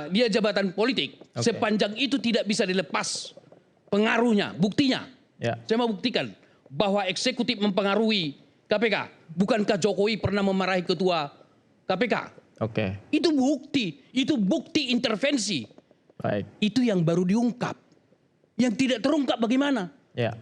S13: dia jabatan politik. Sepanjang itu tidak bisa dilepas pengaruhnya, buktinya. Saya mau buktikan bahwa eksekutif mempengaruhi KPK. Bukankah Jokowi pernah memarahi ketua KPK? Itu bukti intervensi. Itu yang baru diungkap. Yang tidak terungkap bagaimana?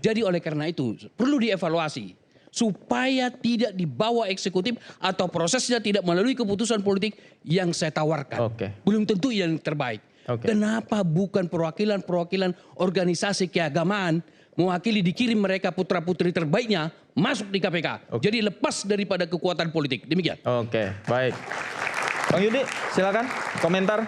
S13: Jadi oleh karena itu perlu dievaluasi supaya tidak dibawa eksekutif atau prosesnya tidak melalui keputusan politik yang saya tawarkan. Belum tentu yang terbaik. Kenapa bukan perwakilan organisasi keagamaan mewakili dikirim mereka putra-putri terbaiknya masuk di KPK. Jadi lepas daripada kekuatan politik. Demikian.
S14: Oke, baik. Bang Yudi, silakan komentar.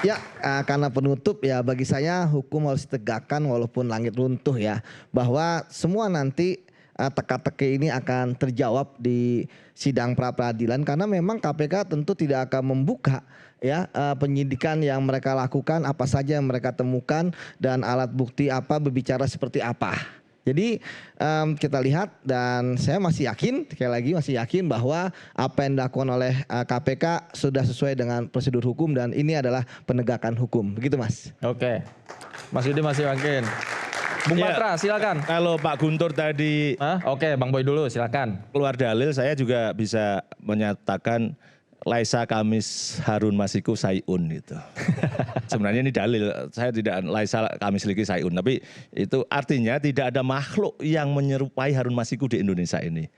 S9: Ya, karena penutup ya bagi saya hukum harus ditegakkan walaupun langit runtuh ya. Bahwa semua nanti teka-teki ini akan terjawab di sidang pra-peradilan karena memang KPK tentu tidak akan membuka ya penyidikan yang mereka lakukan, apa saja yang mereka temukan dan alat bukti apa berbicara seperti apa. Jadi kita lihat dan saya masih yakin, sekali lagi masih yakin bahwa apa yang dilakukan oleh KPK sudah sesuai dengan prosedur hukum dan ini adalah penegakan hukum. Begitu Mas.
S14: Oke, Mas Yudi masih yakin. Bung Patra silakan.
S12: Kalau Pak Guntur tadi,
S14: oke, Bang Boy dulu silakan.
S12: Keluar dalil, saya juga bisa menyatakan Laisa Kamis Harun Masiku Sayun itu. Sebenarnya ini dalil, saya tidak Laisa Kamis Liki Sayun, tapi itu artinya tidak ada makhluk yang menyerupai Harun Masiku di Indonesia ini.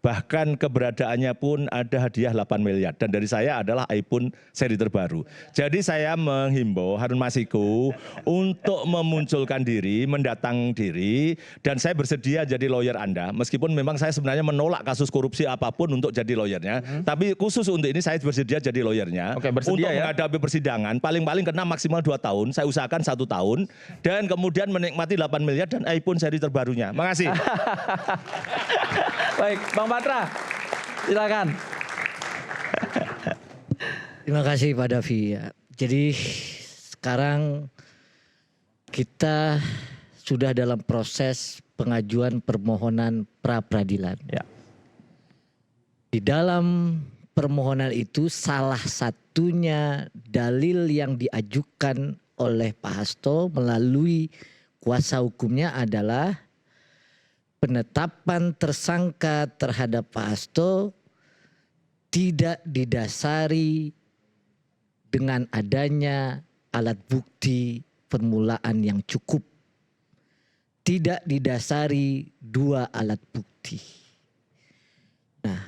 S12: Bahkan keberadaannya pun ada hadiah 8 miliar dan dari saya adalah iPhone seri terbaru. Jadi saya menghimbau Harun Masiku untuk memunculkan diri, mendatang diri dan saya bersedia jadi lawyer Anda. Meskipun memang saya sebenarnya menolak kasus korupsi apapun untuk jadi lawyernya, tapi khusus untuk ini saya bersedia jadi lawyernya.
S14: Oke, bersedia
S12: untuk
S14: ya?
S12: menghadapi persidangan, paling-paling kena maksimal 2 tahun, saya usahakan 1 tahun dan kemudian menikmati 8 miliar dan iPhone seri terbarunya. Makasih.
S14: Baik, Bang Patra, silakan.
S15: Terima kasih Pak Davi. Jadi sekarang kita sudah dalam proses pengajuan permohonan pra-peradilan.
S14: Ya.
S15: Di dalam permohonan itu salah satunya dalil yang diajukan oleh Pak Hasto melalui kuasa hukumnya adalah penetapan tersangka terhadap Pak Hasto tidak didasari dengan adanya alat bukti permulaan yang cukup. Tidak didasari 2 alat bukti. Nah,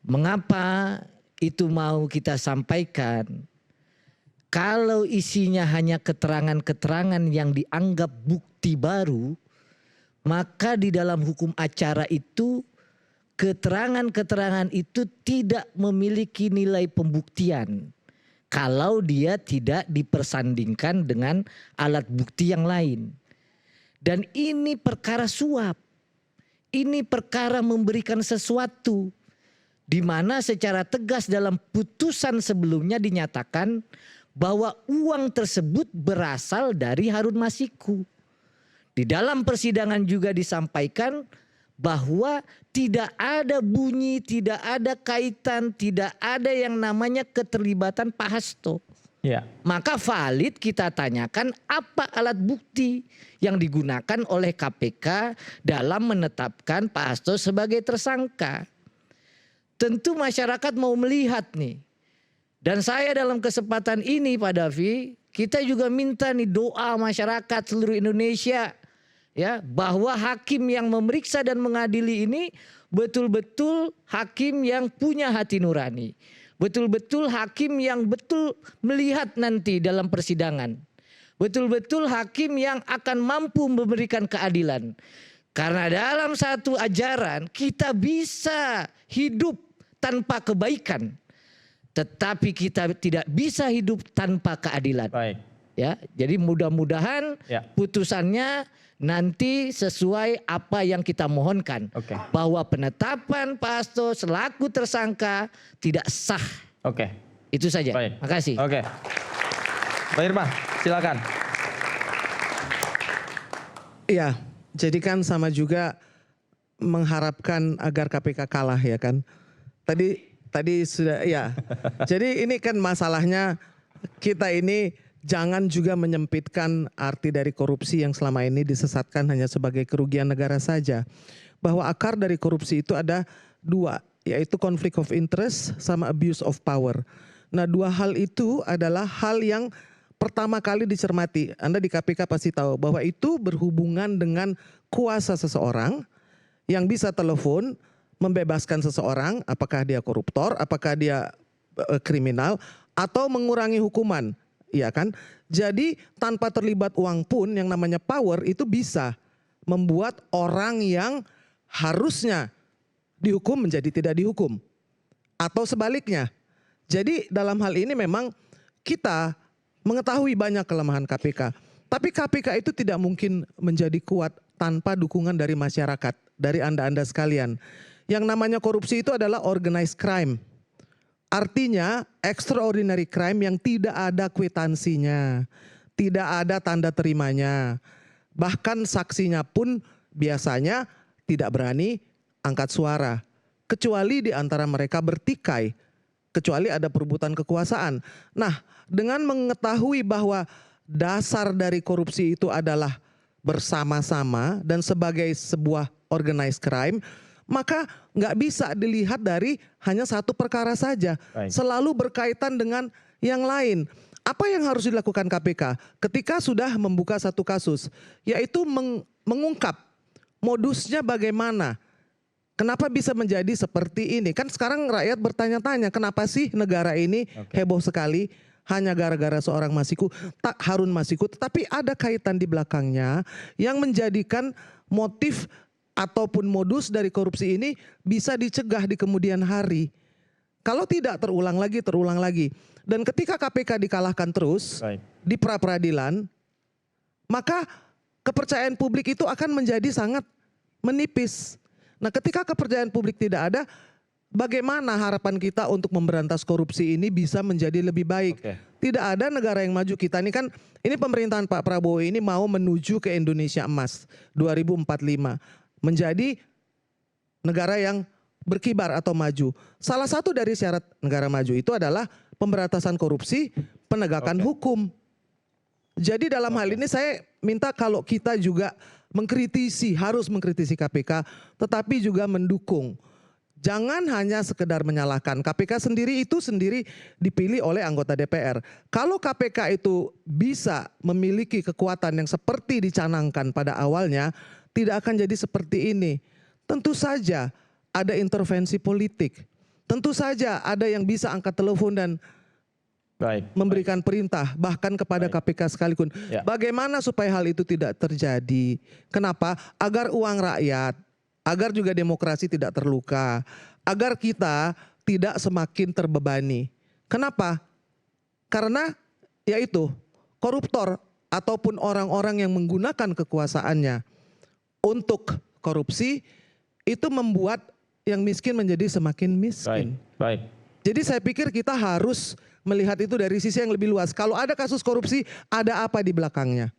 S15: mengapa itu mau kita sampaikan? Kalau isinya hanya keterangan-keterangan yang dianggap bukti baru, maka di dalam hukum acara itu keterangan-keterangan itu tidak memiliki nilai pembuktian kalau dia tidak dipersandingkan dengan alat bukti yang lain. Dan ini perkara suap. Ini perkara memberikan sesuatu di mana secara tegas dalam putusan sebelumnya dinyatakan bahwa uang tersebut berasal dari Harun Masiku. Di dalam persidangan juga disampaikan bahwa tidak ada bunyi, tidak ada kaitan, tidak ada yang namanya keterlibatan Pak Hasto.
S14: Ya.
S15: Maka valid kita tanyakan apa alat bukti yang digunakan oleh KPK dalam menetapkan Pak Hasto sebagai tersangka. Tentu masyarakat mau melihat nih. Dan saya dalam kesempatan ini Pak Davi, kita juga minta nih doa masyarakat seluruh Indonesia. Ya, bahwa hakim yang memeriksa dan mengadili ini betul-betul hakim yang punya hati nurani. Betul-betul hakim yang betul melihat nanti dalam persidangan. Betul-betul hakim yang akan mampu memberikan keadilan. Karena dalam satu ajaran kita bisa hidup tanpa kebaikan. Tetapi kita tidak bisa hidup tanpa keadilan.
S14: Baik.
S15: Ya, jadi mudah-mudahan putusannya nanti sesuai apa yang kita mohonkan. Bahwa penetapan Pak Hasto selaku tersangka tidak sah. Itu saja.
S14: Baik.
S15: Makasih.
S14: Pak Irma, silakan.
S11: Iya, jadi kan sama juga mengharapkan agar KPK kalah ya kan. Tadi sudah ya. Jadi ini kan masalahnya kita ini jangan juga menyempitkan arti dari korupsi yang selama ini disesatkan hanya sebagai kerugian negara saja. Bahwa akar dari korupsi itu ada 2, yaitu conflict of interest sama abuse of power. Nah 2 hal itu adalah hal yang pertama kali dicermati. Anda di KPK pasti tahu bahwa itu berhubungan dengan kuasa seseorang yang bisa telepon membebaskan seseorang, apakah dia koruptor, apakah dia kriminal, atau mengurangi hukuman. Iya kan? Jadi tanpa terlibat uang pun yang namanya power itu bisa membuat orang yang harusnya dihukum menjadi tidak dihukum. Atau sebaliknya. Jadi dalam hal ini memang kita mengetahui banyak kelemahan KPK. Tapi KPK itu tidak mungkin menjadi kuat tanpa dukungan dari masyarakat, dari Anda-Anda sekalian. Yang namanya korupsi itu adalah organized crime. Artinya extraordinary crime yang tidak ada kwitansinya, tidak ada tanda terimanya. Bahkan saksinya pun biasanya tidak berani angkat suara. Kecuali di antara mereka bertikai, kecuali ada perebutan kekuasaan. Nah, dengan mengetahui bahwa dasar dari korupsi itu adalah bersama-sama dan sebagai sebuah organized crime, maka nggak bisa dilihat dari hanya satu perkara saja.
S14: Baik.
S11: Selalu berkaitan dengan yang lain. Apa yang harus dilakukan KPK ketika sudah membuka satu kasus? Yaitu mengungkap modusnya bagaimana. Kenapa bisa menjadi seperti ini? Kan sekarang rakyat bertanya-tanya, kenapa sih negara ini heboh sekali? Hanya gara-gara seorang Harun Masiku. Tetapi ada kaitan di belakangnya yang menjadikan motif ataupun modus dari korupsi ini bisa dicegah di kemudian hari. Kalau tidak terulang lagi. Dan ketika KPK dikalahkan terus di pra-peradilan, maka kepercayaan publik itu akan menjadi sangat menipis. Nah, ketika kepercayaan publik tidak ada, bagaimana harapan kita untuk memberantas korupsi ini bisa menjadi lebih baik? Tidak ada negara yang maju. Kita ini kan, ini pemerintahan Pak Prabowo ini mau menuju ke Indonesia Emas 2045. Menjadi negara yang berkibar atau maju. Salah satu dari syarat negara maju itu adalah pemberantasan korupsi, penegakan hukum. Jadi dalam hal ini saya minta kalau kita juga harus mengkritisi KPK, tetapi juga mendukung. Jangan hanya sekedar menyalahkan. KPK sendiri dipilih oleh anggota DPR. Kalau KPK itu bisa memiliki kekuatan yang seperti dicanangkan pada awalnya, tidak akan jadi seperti ini. Tentu saja ada intervensi politik. Tentu saja ada yang bisa angkat telepon dan memberikan perintah bahkan kepada KPK sekalipun. Bagaimana supaya hal itu tidak terjadi? Kenapa? Agar uang rakyat, agar juga demokrasi tidak terluka, agar kita tidak semakin terbebani. Kenapa? Karena yaitu koruptor ataupun orang-orang yang menggunakan kekuasaannya untuk korupsi itu membuat yang miskin menjadi semakin miskin.
S14: Baik.
S11: Jadi saya pikir kita harus melihat itu dari sisi yang lebih luas. Kalau ada kasus korupsi, ada apa di belakangnya?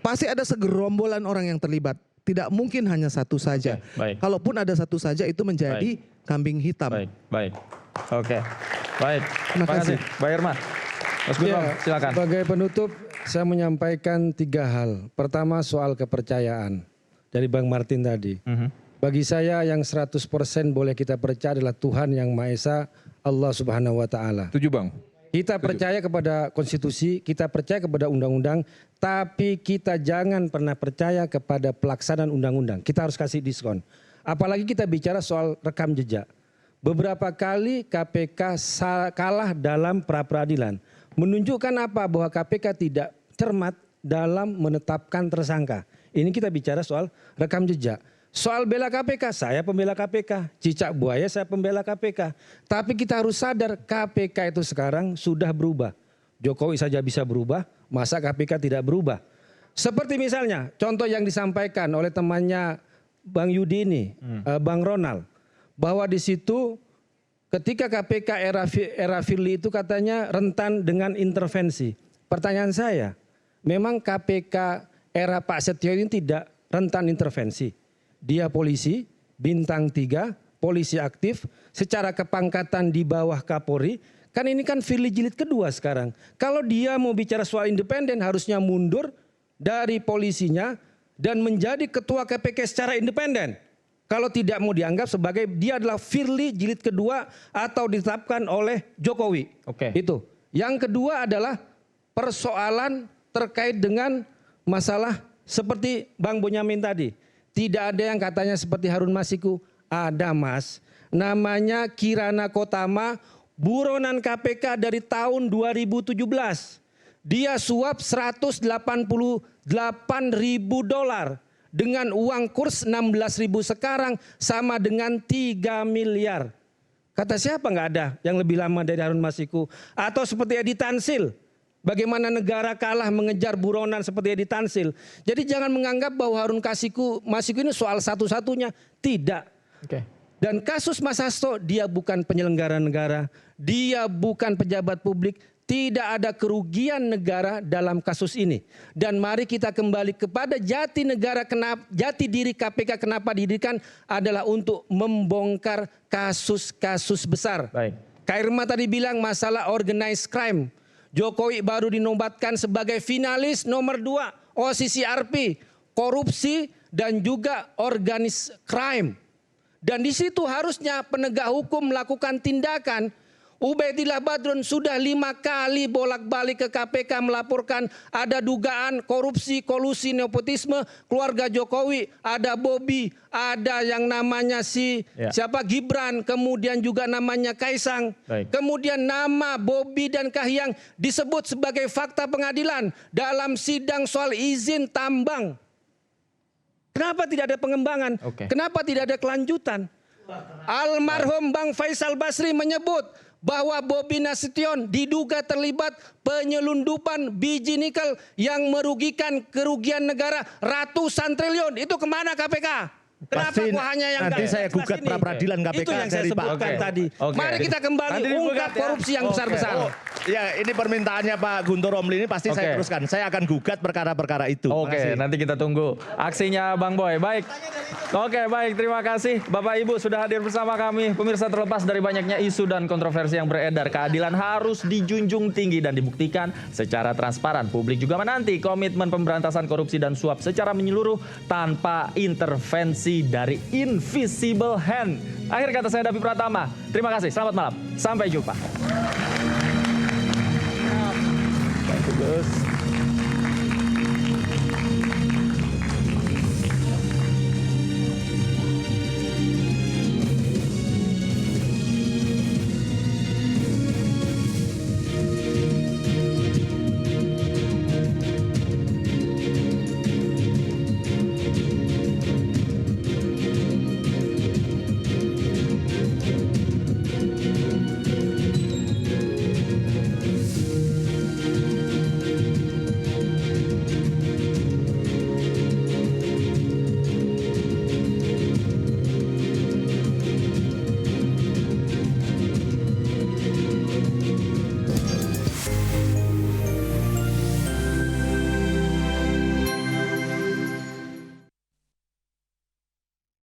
S11: Pasti ada segerombolan orang yang terlibat. Tidak mungkin hanya satu saja. Kalaupun ada satu saja itu menjadi kambing hitam.
S14: Baik. Terima kasih. Pak Irma. Mas Gufron, silakan.
S3: Sebagai penutup, saya menyampaikan 3 hal. Pertama soal kepercayaan dari Bang Martin tadi. Bagi saya yang 100% boleh kita percaya adalah Tuhan yang Maha Esa, Allah Subhanahu wa taala.
S16: Setuju, Bang.
S3: Kita percaya kepada konstitusi, kita percaya kepada undang-undang, tapi kita jangan pernah percaya kepada pelaksanaan undang-undang. Kita harus kasih diskon. Apalagi kita bicara soal rekam jejak. Beberapa kali KPK kalah dalam pra-peradilan. Menunjukkan apa? Bahwa KPK tidak cermat dalam menetapkan tersangka. Ini kita bicara soal rekam jejak. Soal bela KPK, saya pembela KPK. Cicak buaya, saya pembela KPK. Tapi kita harus sadar KPK itu sekarang sudah berubah. Jokowi saja bisa berubah, masa KPK tidak berubah? Seperti misalnya contoh yang disampaikan oleh temannya Bang Yudi ini, Bang Ronald. Bahwa di situ ketika KPK era Firly itu katanya rentan dengan intervensi. Pertanyaan saya, memang KPK era Pak Setio ini tidak rentan intervensi? Dia polisi, bintang 3, polisi aktif, secara kepangkatan di bawah Kapolri. Kan ini kan Firly jilid kedua sekarang. Kalau dia mau bicara soal independen harusnya mundur dari polisinya dan menjadi ketua KPK secara independen. Kalau tidak mau dianggap sebagai dia adalah Firly jilid kedua atau ditetapkan oleh Jokowi. Itu. Yang kedua adalah persoalan terkait dengan masalah seperti Bang Bonyamin tadi. Tidak ada yang katanya seperti Harun Masiku. Ada, Mas. Namanya Kirana Kotama, buronan KPK dari tahun 2017. dia suap 188.000 dolar dengan uang kurs 16.000 sekarang sama dengan 3 miliar. Kata siapa nggak ada yang lebih lama dari Harun Masiku? Atau seperti Edi Tansil, bagaimana negara kalah mengejar buronan seperti Edi Tansil. Jadi jangan menganggap bahwa Harun Masiku ini soal satu-satunya. Tidak. Dan kasus Mas Hasto, dia bukan penyelenggara negara, dia bukan pejabat publik, tidak ada kerugian negara dalam kasus ini. Dan mari kita kembali kepada jati negara, jati diri KPK kenapa didirikan adalah untuk membongkar kasus-kasus besar. Kak Irma tadi bilang masalah organized crime. Jokowi baru dinobatkan sebagai finalis nomor 2 OCCRP, korupsi dan juga organized crime. Dan di situ harusnya penegak hukum melakukan tindakan. Ubaidillah Badrun sudah 5 kali bolak-balik ke KPK melaporkan ada dugaan korupsi, kolusi, nepotisme keluarga Jokowi. Ada Bobi, ada yang namanya siapa Gibran, kemudian juga namanya Kaisang. Kemudian nama Bobi dan Kahiyang disebut sebagai fakta pengadilan dalam sidang soal izin tambang. Kenapa tidak ada pengembangan? Kenapa tidak ada kelanjutan? Almarhum Bang Faisal Basri menyebut bahwa Bobi Nasution diduga terlibat penyelundupan biji nikel yang merugikan kerugian negara ratusan triliun. Itu kemana KPK? Kenapa kok hanya yang
S12: nanti saya gugat pra peradilan KPK.
S3: Itu yang saya sebutkan tadi. Mari kita kembali ungkap korupsi yang besar-besar.
S12: Ya, ini permintaannya Pak Guntur Romli ini pasti saya teruskan. Saya akan gugat perkara-perkara itu.
S14: Nanti kita tunggu aksinya Bang Boy. Baik. Baik, terima kasih Bapak Ibu sudah hadir bersama kami. Pemirsa, terlepas dari banyaknya isu dan kontroversi yang beredar, keadilan harus dijunjung tinggi dan dibuktikan secara transparan. Publik juga menanti komitmen pemberantasan korupsi dan suap secara menyeluruh tanpa intervensi dari invisible hand. Akhir kata saya Davi Pratama. Terima kasih, selamat malam. Sampai jumpa. Bagus.